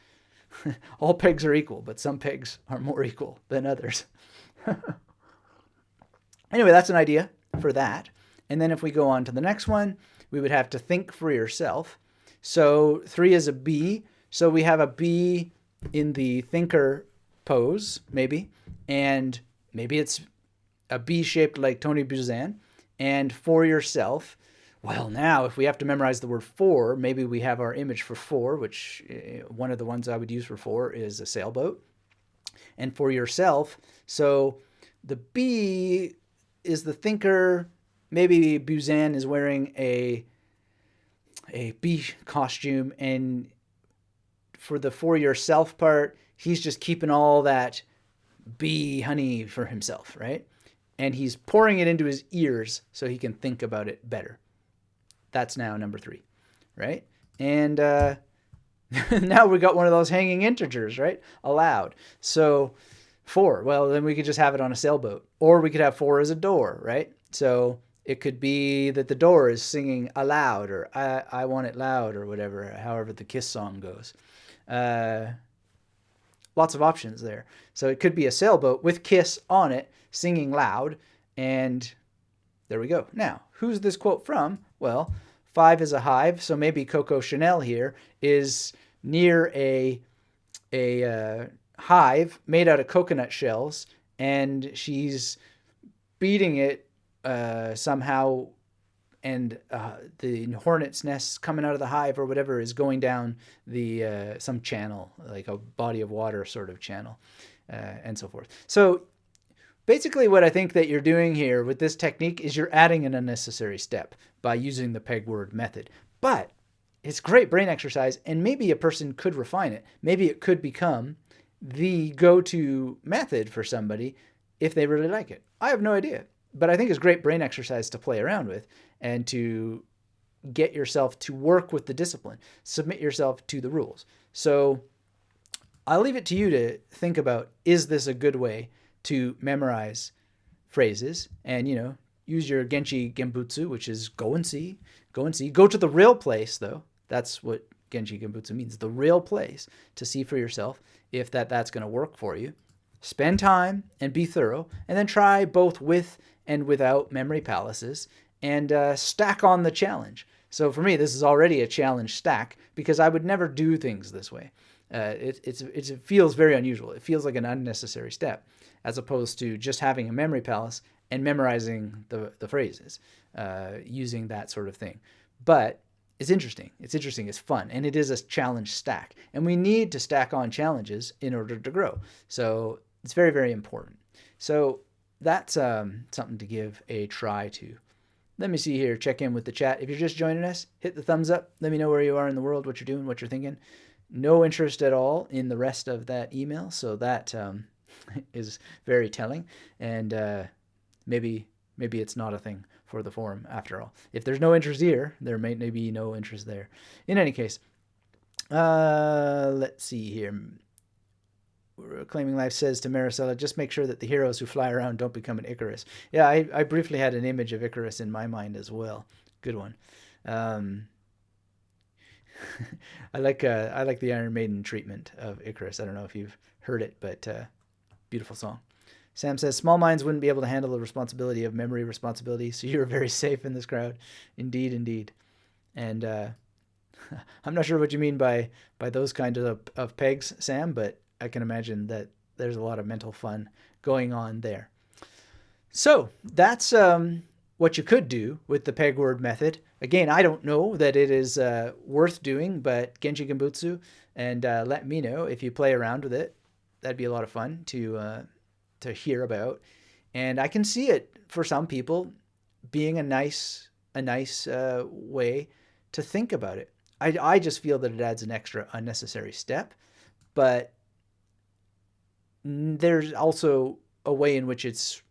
All pegs are equal, but some pegs are more equal than others. Anyway, that's an idea for that. And then if we go on to the next one, we would have to think for yourself. So 3 is a bee. So we have a bee in the thinker pose, maybe. And maybe it's a bee shaped like Tony Buzan. And for yourself, well, now if we have to memorize the word for, maybe we have our image for four, which one of the ones I would use for four is a sailboat. And for yourself, so the bee is the thinker. Maybe Buzan is wearing a bee costume, and for the for yourself part, he's just keeping all that bee honey for himself, right? And he's pouring it into his ears so he can think about it better. That's now number 3, right? And now we got one of those hanging integers, right? Aloud. So 4, well, then we could just have it on a sailboat. Or we could have 4 as a door, right? So it could be that the door is singing aloud, or I want it loud, or whatever, however the Kiss song goes. Lots of options there. So it could be a sailboat with Kiss on it, singing loud, and there we go. Now, who's this quote from? Well, 5 is a hive, so maybe Coco Chanel here is near a hive made out of coconut shells, and she's beating it somehow the hornet's nest coming out of the hive or whatever is going down the some channel, like a body of water sort of channel, and so forth. So basically what I think that you're doing here with this technique is you're adding an unnecessary step by using the Pegword method. But it's great brain exercise, and maybe a person could refine it. Maybe it could become the go-to method for somebody if they really like it. I have no idea. But I think it's great brain exercise to play around with and to get yourself to work with the discipline, submit yourself to the rules. So I'll leave it to you to think about, is this a good way to memorize phrases? And, use your Genchi Genbutsu, which is go and see. Go to the real place, though. That's what Genchi Genbutsu means, the real place, to see for yourself if that's going to work for you. Spend time and be thorough, and then try both with and without memory palaces, and stack on the challenge. So for me, this is already a challenge stack because I would never do things this way. It feels very unusual. It feels like an unnecessary step, as opposed to just having a memory palace and memorizing the phrases, using that sort of thing. But it's interesting. It's fun, and it is a challenge stack. And we need to stack on challenges in order to grow. So it's very, very important. So that's something to give a try to. Let me see here. Check in with the chat. If you're just joining us, hit the thumbs up. Let me know where you are in the world, what you're doing, what you're thinking. No interest at all in the rest of that email, so that is very telling. And maybe it's not a thing for the forum after all. If there's no interest here, there may be no interest there. In any case, let's see here. Claiming Life says to Maricela, just make sure that the heroes who fly around don't become an Icarus. Yeah, I briefly had an image of Icarus in my mind as well. Good one. I like the Iron Maiden treatment of Icarus. I don't know if you've heard it, but beautiful song. Sam says, small minds wouldn't be able to handle the responsibility of memory responsibility, so you're very safe in this crowd. Indeed, indeed. And I'm not sure what you mean by those kinds of pegs, Sam, but I can imagine that there's a lot of mental fun going on there. So that's what you could do with the Pegword method. Again, I don't know that it is worth doing, but Genchi Genbutsu, and let me know if you play around with it. That'd be a lot of fun to hear about. And I can see it for some people being a nice way to think about it. I just feel that it adds an extra unnecessary step, but there's also a way in which it's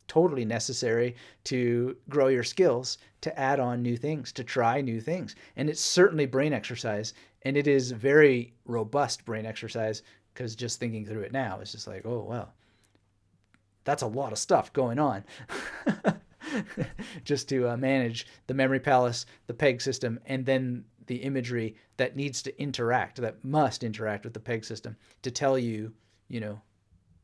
totally necessary to grow your skills, to add on new things, to try new things. And it's certainly brain exercise, and it is very robust brain exercise, because just thinking through it now is just like, oh, well, that's a lot of stuff going on. Just to manage the memory palace, the peg system, and then the imagery that needs to interact, that must interact with the peg system to tell you,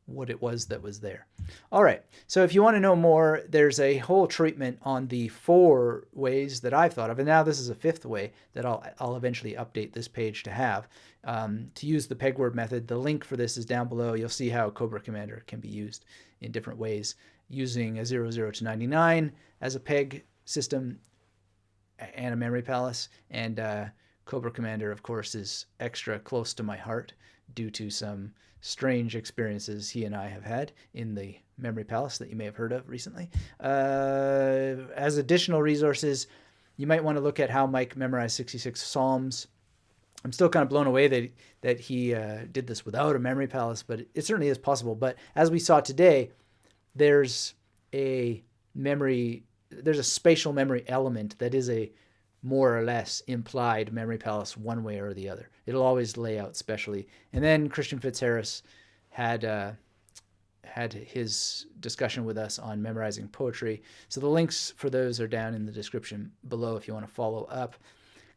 what it was that was there. All right. So if you want to know more, there's a whole treatment on the 4 ways that I've thought of. And now this is a 5th way that I'll eventually update this page to have to use the Pegword method. The link for this is down below. You'll see how Cobra Commander can be used in different ways, using a 00 to 99 as a peg system and a memory palace. And Cobra Commander, of course, is extra close to my heart due to some strange experiences he and I have had in the memory palace that you may have heard of recently. As additional resources, you might want to look at how Mike memorized 66 Psalms. I'm still kind of blown away that he did this without a memory palace, but it certainly is possible. But as we saw today, there's a spatial memory element that is a more or less implied memory palace one way or the other. It'll always lay out specially. And then Christian Fitzharris had his discussion with us on memorizing poetry. So the links for those are down in the description below if you want to follow up.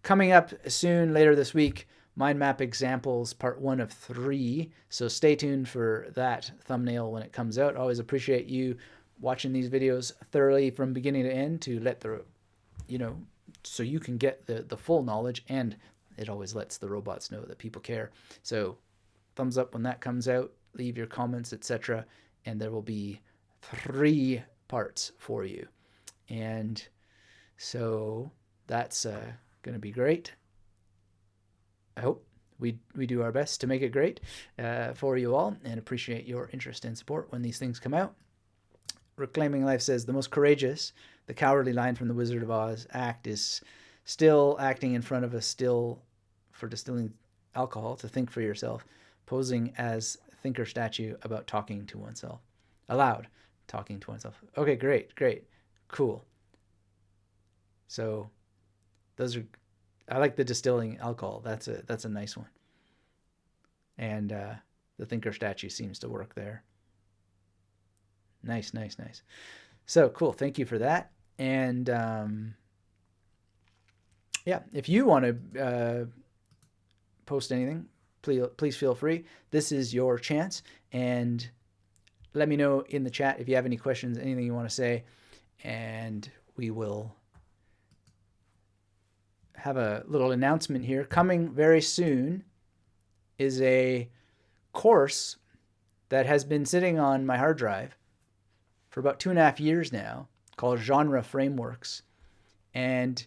Coming up soon, later this week, mind map examples, part 1 of 3. So stay tuned for that thumbnail when it comes out. Always appreciate you watching these videos thoroughly from beginning to end to let so you can get the full knowledge, and it always lets the robots know that people care. So thumbs up when that comes out, leave your comments, etc., and there will be 3 parts for you. And So that's going to be great. I hope we do our best to make it great for you all, and appreciate your interest and support when these things come out. Reclaiming Life says the most courageous, the cowardly line from the Wizard of Oz act is still acting in front of a still for distilling alcohol to think for yourself, posing as thinker statue about talking to oneself. Aloud, talking to oneself. Okay, great, cool. So those are, I like the distilling alcohol. That's a nice one. And the thinker statue seems to work there. Nice. So cool. Thank you for that. And yeah, if you want to post anything, please feel free. This is your chance. And let me know in the chat if you have any questions, anything you want to say, and we will have a little announcement here. Coming very soon is a course that has been sitting on my hard drive for about 2.5 years now, called Genre Frameworks. And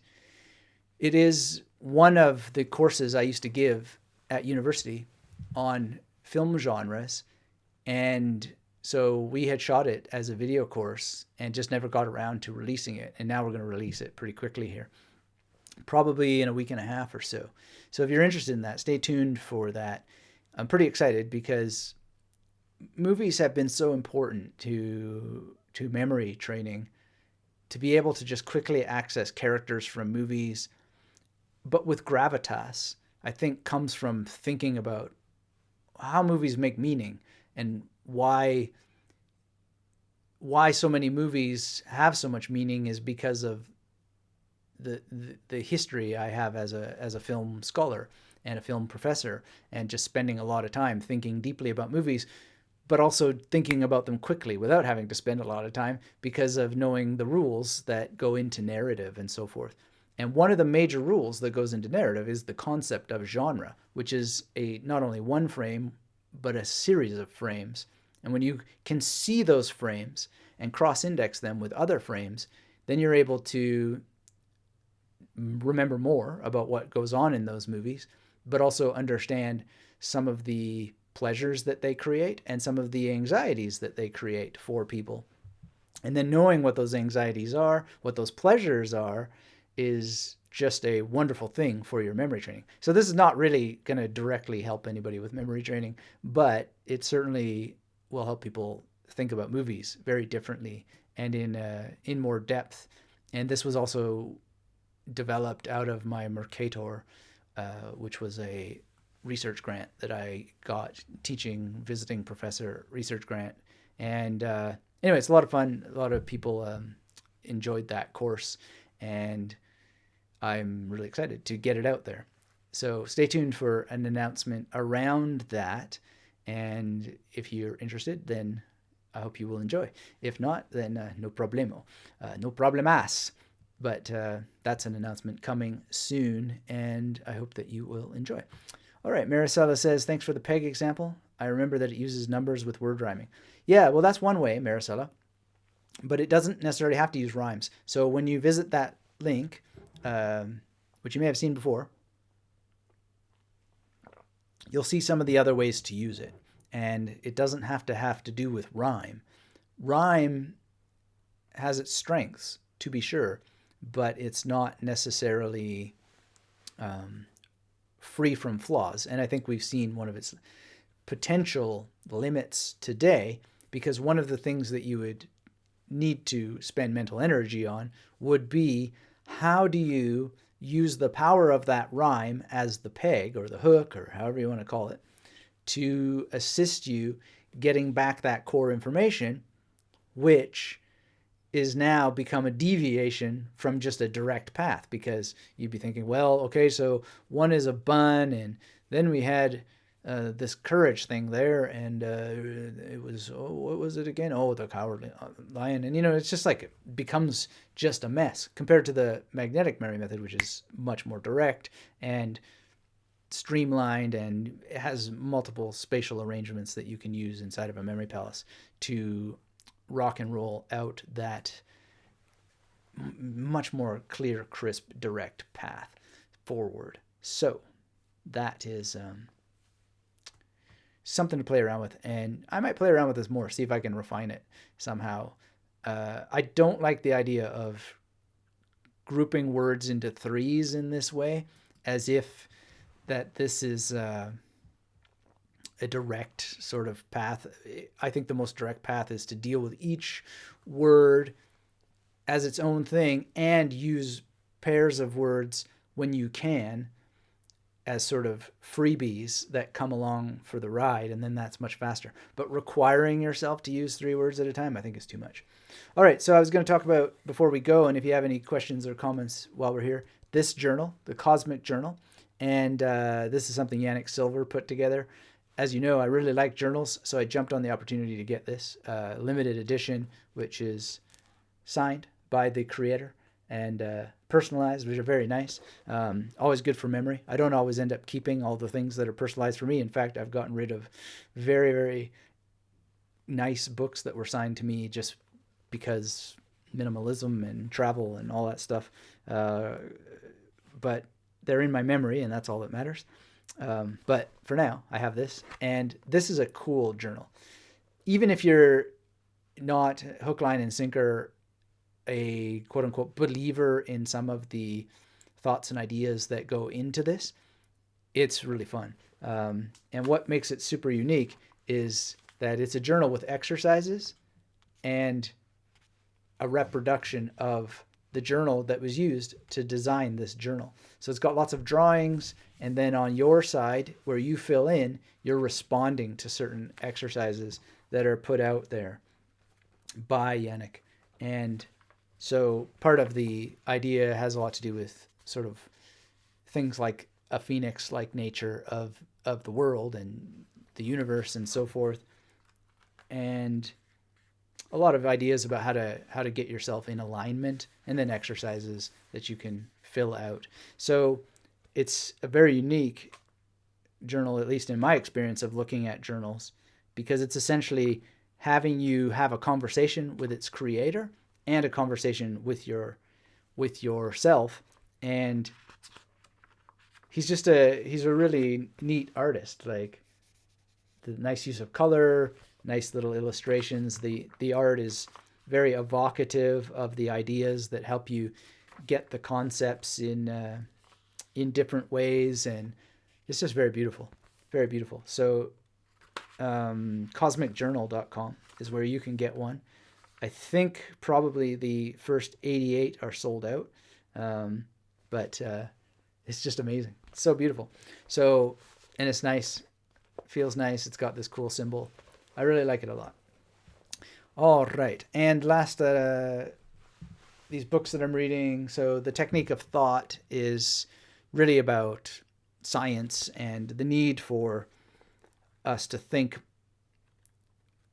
it is one of the courses I used to give at university on film genres. And so we had shot it as a video course and just never got around to releasing it. And now we're going to release it pretty quickly here, probably in a week and a half or so. So if you're interested in that, stay tuned for that. I'm pretty excited because movies have been so important to memory training, to be able to just quickly access characters from movies, but with gravitas, I think comes from thinking about how movies make meaning and why so many movies have so much meaning is because of the history I have as a film scholar and a film professor, and just spending a lot of time thinking deeply about movies, but also thinking about them quickly without having to spend a lot of time because of knowing the rules that go into narrative and so forth. And one of the major rules that goes into narrative is the concept of genre, which is not only one frame, but a series of frames. And when you can see those frames and cross-index them with other frames, then you're able to remember more about what goes on in those movies, but also understand some of the pleasures that they create and some of the anxieties that they create for people. And then knowing what those anxieties are, what those pleasures are, is just a wonderful thing for your memory training. So this is not really going to directly help anybody with memory training, but it certainly will help people think about movies very differently and in more depth. And this was also developed out of my Mercator, which was a research grant that I got, teaching visiting professor research grant. And anyway, it's a lot of fun. A lot of people enjoyed that course, and I'm really excited to get it out there. So stay tuned for an announcement around that. And if you're interested, then I hope you will enjoy. If not, then no problemo. No problemas. But that's an announcement coming soon, and I hope that you will enjoy. All right, Maricela says, thanks for the PEG example. I remember that it uses numbers with word rhyming. Yeah, well, that's one way, Maricela. But it doesn't necessarily have to use rhymes. So when you visit that link, which you may have seen before, you'll see some of the other ways to use it. And it doesn't have to do with rhyme. Rhyme has its strengths, to be sure, but it's not necessarily free from flaws. And I think we've seen one of its potential limits today, because one of the things that you would need to spend mental energy on would be, how do you use the power of that rhyme as the peg or the hook, or however you want to call it, to assist you getting back that core information, which is now become a deviation from just a direct path. Because you'd be thinking, well, okay, so one is a bun, and then we had this courage thing there, and it was, what was it again? Oh, the cowardly lion. And, it's just like, it becomes just a mess compared to the magnetic memory method, which is much more direct and streamlined, and it has multiple spatial arrangements that you can use inside of a memory palace to rock and roll out that much more clear, crisp, direct path forward. So that is something to play around with, and I might play around with this more, see if I can refine it somehow. I don't like the idea of grouping words into threes in this way, as if that this is a direct sort of path. I think the most direct path is to deal with each word as its own thing and use pairs of words when you can as sort of freebies that come along for the ride, and then that's much faster. But requiring yourself to use 3 words at a time, I think, is too much. All right, so I was going to talk about, before we go, and if you have any questions or comments while we're here, this journal, the Cosmic Journal, and this is something Yannick Silver put together. As you know, I really like journals, so I jumped on the opportunity to get this limited edition, which is signed by the creator and personalized, which are very nice. Always good for memory. I don't always end up keeping all the things that are personalized for me. In fact, I've gotten rid of very, very nice books that were signed to me just because minimalism and travel and all that stuff. But they're in my memory, and that's all that matters. But for now, I have this, and this is a cool journal. Even if you're not hook, line, and sinker a quote-unquote believer in some of the thoughts and ideas that go into this, it's really fun. And what makes it super unique is that it's a journal with exercises and a reproduction of the journal that was used to design this journal. So it's got lots of drawings, and then on your side where you fill in, you're responding to certain exercises that are put out there by Yannick. And so part of the idea has a lot to do with sort of things like a phoenix-like nature of the world and the universe and so forth, and a lot of ideas about how to get yourself in alignment, and then exercises that you can fill out. So it's a very unique journal, at least in my experience of looking at journals, because it's essentially having you have a conversation with its creator and a conversation with yourself. And he's a really neat artist. Like, the nice use of color, nice little illustrations. The art is very evocative of the ideas that help you get the concepts in different ways, and it's just very beautiful, very beautiful. So cosmicjournal.com is where you can get one. I think probably the first 88 are sold out, but it's just amazing. It's so beautiful. So, and it's nice, feels nice. It's got this cool symbol. I really like it a lot. All right, and last, these books that I'm reading. So The Technique of Thought is really about science and the need for us to think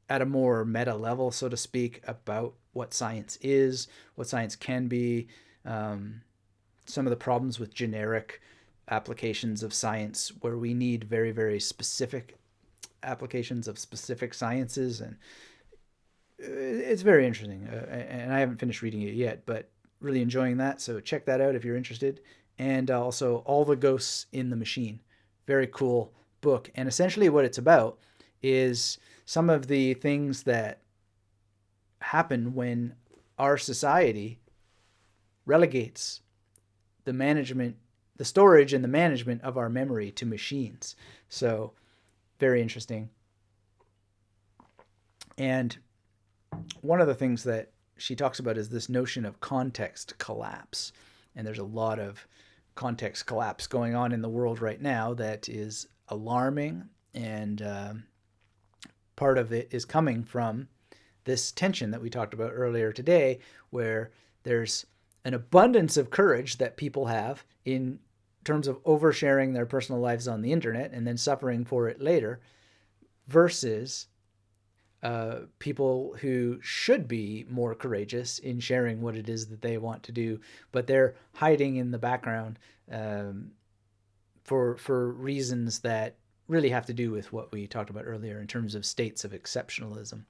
at a more meta level, so to speak, about what science is, what science can be, some of the problems with generic applications of science where we need very, very specific applications of specific sciences. And it's very interesting. And I haven't finished reading it yet, but really enjoying that. So check that out if you're interested. And also All the Ghosts in the Machine. Very cool book. And essentially what it's about is some of the things that happen when our society relegates the management, the storage and the management of our memory to machines. So very interesting. And one of the things that she talks about is this notion of context collapse. And there's a lot of context collapse going on in the world right now that is alarming, and part of it is coming from this tension that we talked about earlier today, where there's an abundance of courage that people have in terms of oversharing their personal lives on the internet and then suffering for it later, versus people who should be more courageous in sharing what it is that they want to do, but they're hiding in the background for reasons that really have to do with what we talked about earlier in terms of states of exceptionalism.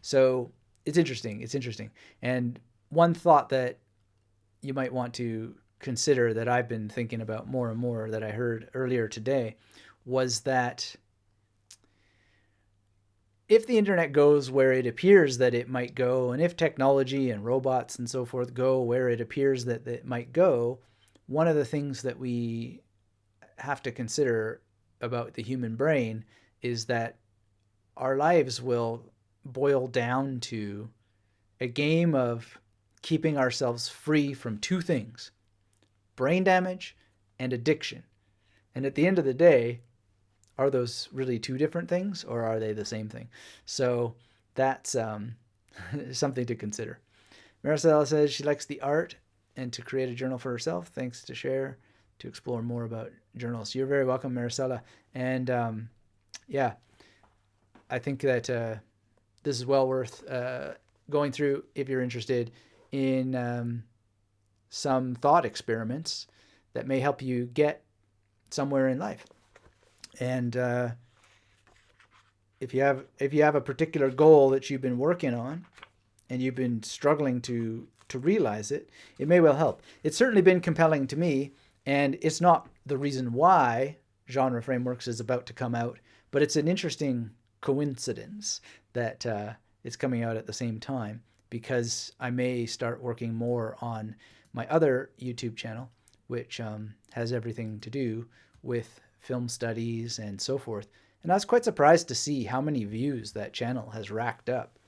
So it's interesting. It's interesting. And one thought that you might want to consider that I've been thinking about more and more that I heard earlier today was that if the internet goes where it appears that it might go, and if technology and robots and so forth go where it appears that it might go, one of the things that we have to consider about the human brain is that our lives will boil down to a game of keeping ourselves free from two things: brain damage and addiction. And at the end of the day, are those really two different things, or are they the same thing? So that's something to consider. Maricela says she likes the art and to create a journal for herself. Thanks to share to explore more about journals. You're very welcome, Maricela. And yeah, I think that this is well worth going through if you're interested in some thought experiments that may help you get somewhere in life. And if you have a particular goal that you've been working on and you've been struggling to realize it, it may well help. It's certainly been compelling to me, and it's not the reason why Genre Frameworks is about to come out, but it's an interesting coincidence that it's coming out at the same time, because I may start working more on my other YouTube channel, which has everything to do with film studies and so forth. And I was quite surprised to see how many views that channel has racked up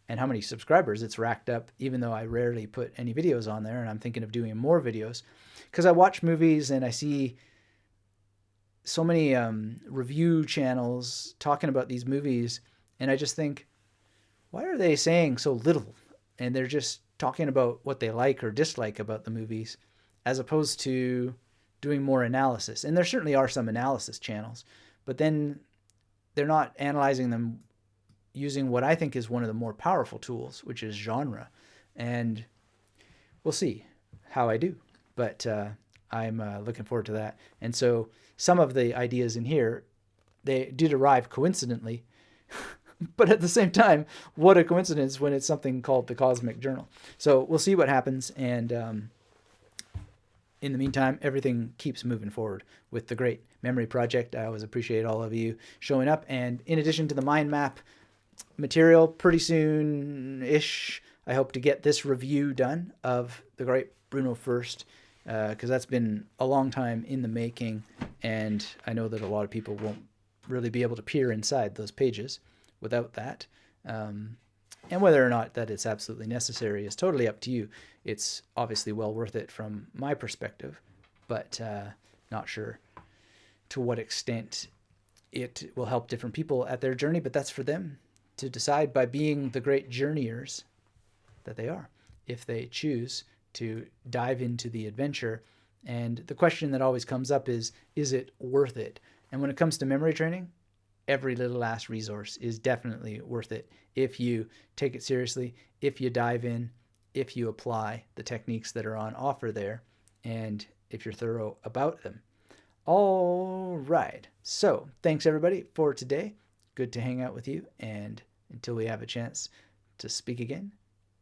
and how many subscribers it's racked up, even though I rarely put any videos on there, and I'm thinking of doing more videos because I watch movies and I see so many review channels talking about these movies, and I just think, why are they saying so little? And they're just talking about what they like or dislike about the movies, as opposed to doing more analysis. And there certainly are some analysis channels, but then they're not analyzing them using what I think is one of the more powerful tools, which is genre. And we'll see how I do, but I'm looking forward to that. And so some of the ideas in here, they did arrive coincidentally, but at the same time, what a coincidence when it's something called the Cosmic Journal. So we'll see what happens. And in the meantime, everything keeps moving forward with the Great Memory Project. I always appreciate all of you showing up. And in addition to the mind map material, pretty soon-ish, I hope to get this review done of the Great Bruno First, because that's been a long time in the making, and I know that a lot of people won't really be able to peer inside those pages without that. And whether or not that it's absolutely necessary is totally up to you. It's obviously well worth it from my perspective, but not sure to what extent it will help different people at their journey, but that's for them to decide by being the great journeyers that they are, if they choose to dive into the adventure. And the question that always comes up is it worth it? And when it comes to memory training, every little last resource is definitely worth it if you take it seriously, if you dive in, if you apply the techniques that are on offer there, and if you're thorough about them. All right. So thanks everybody for today. Good to hang out with you. And until we have a chance to speak again,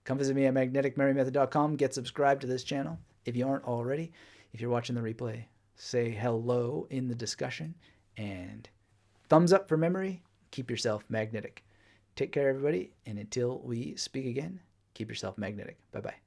come visit me at magneticmerrymethod.com. Get subscribed to this channel if you aren't already. If you're watching the replay, say hello in the discussion, and thumbs up for memory. Keep yourself magnetic. Take care, everybody, and until we speak again, keep yourself magnetic. Bye-bye.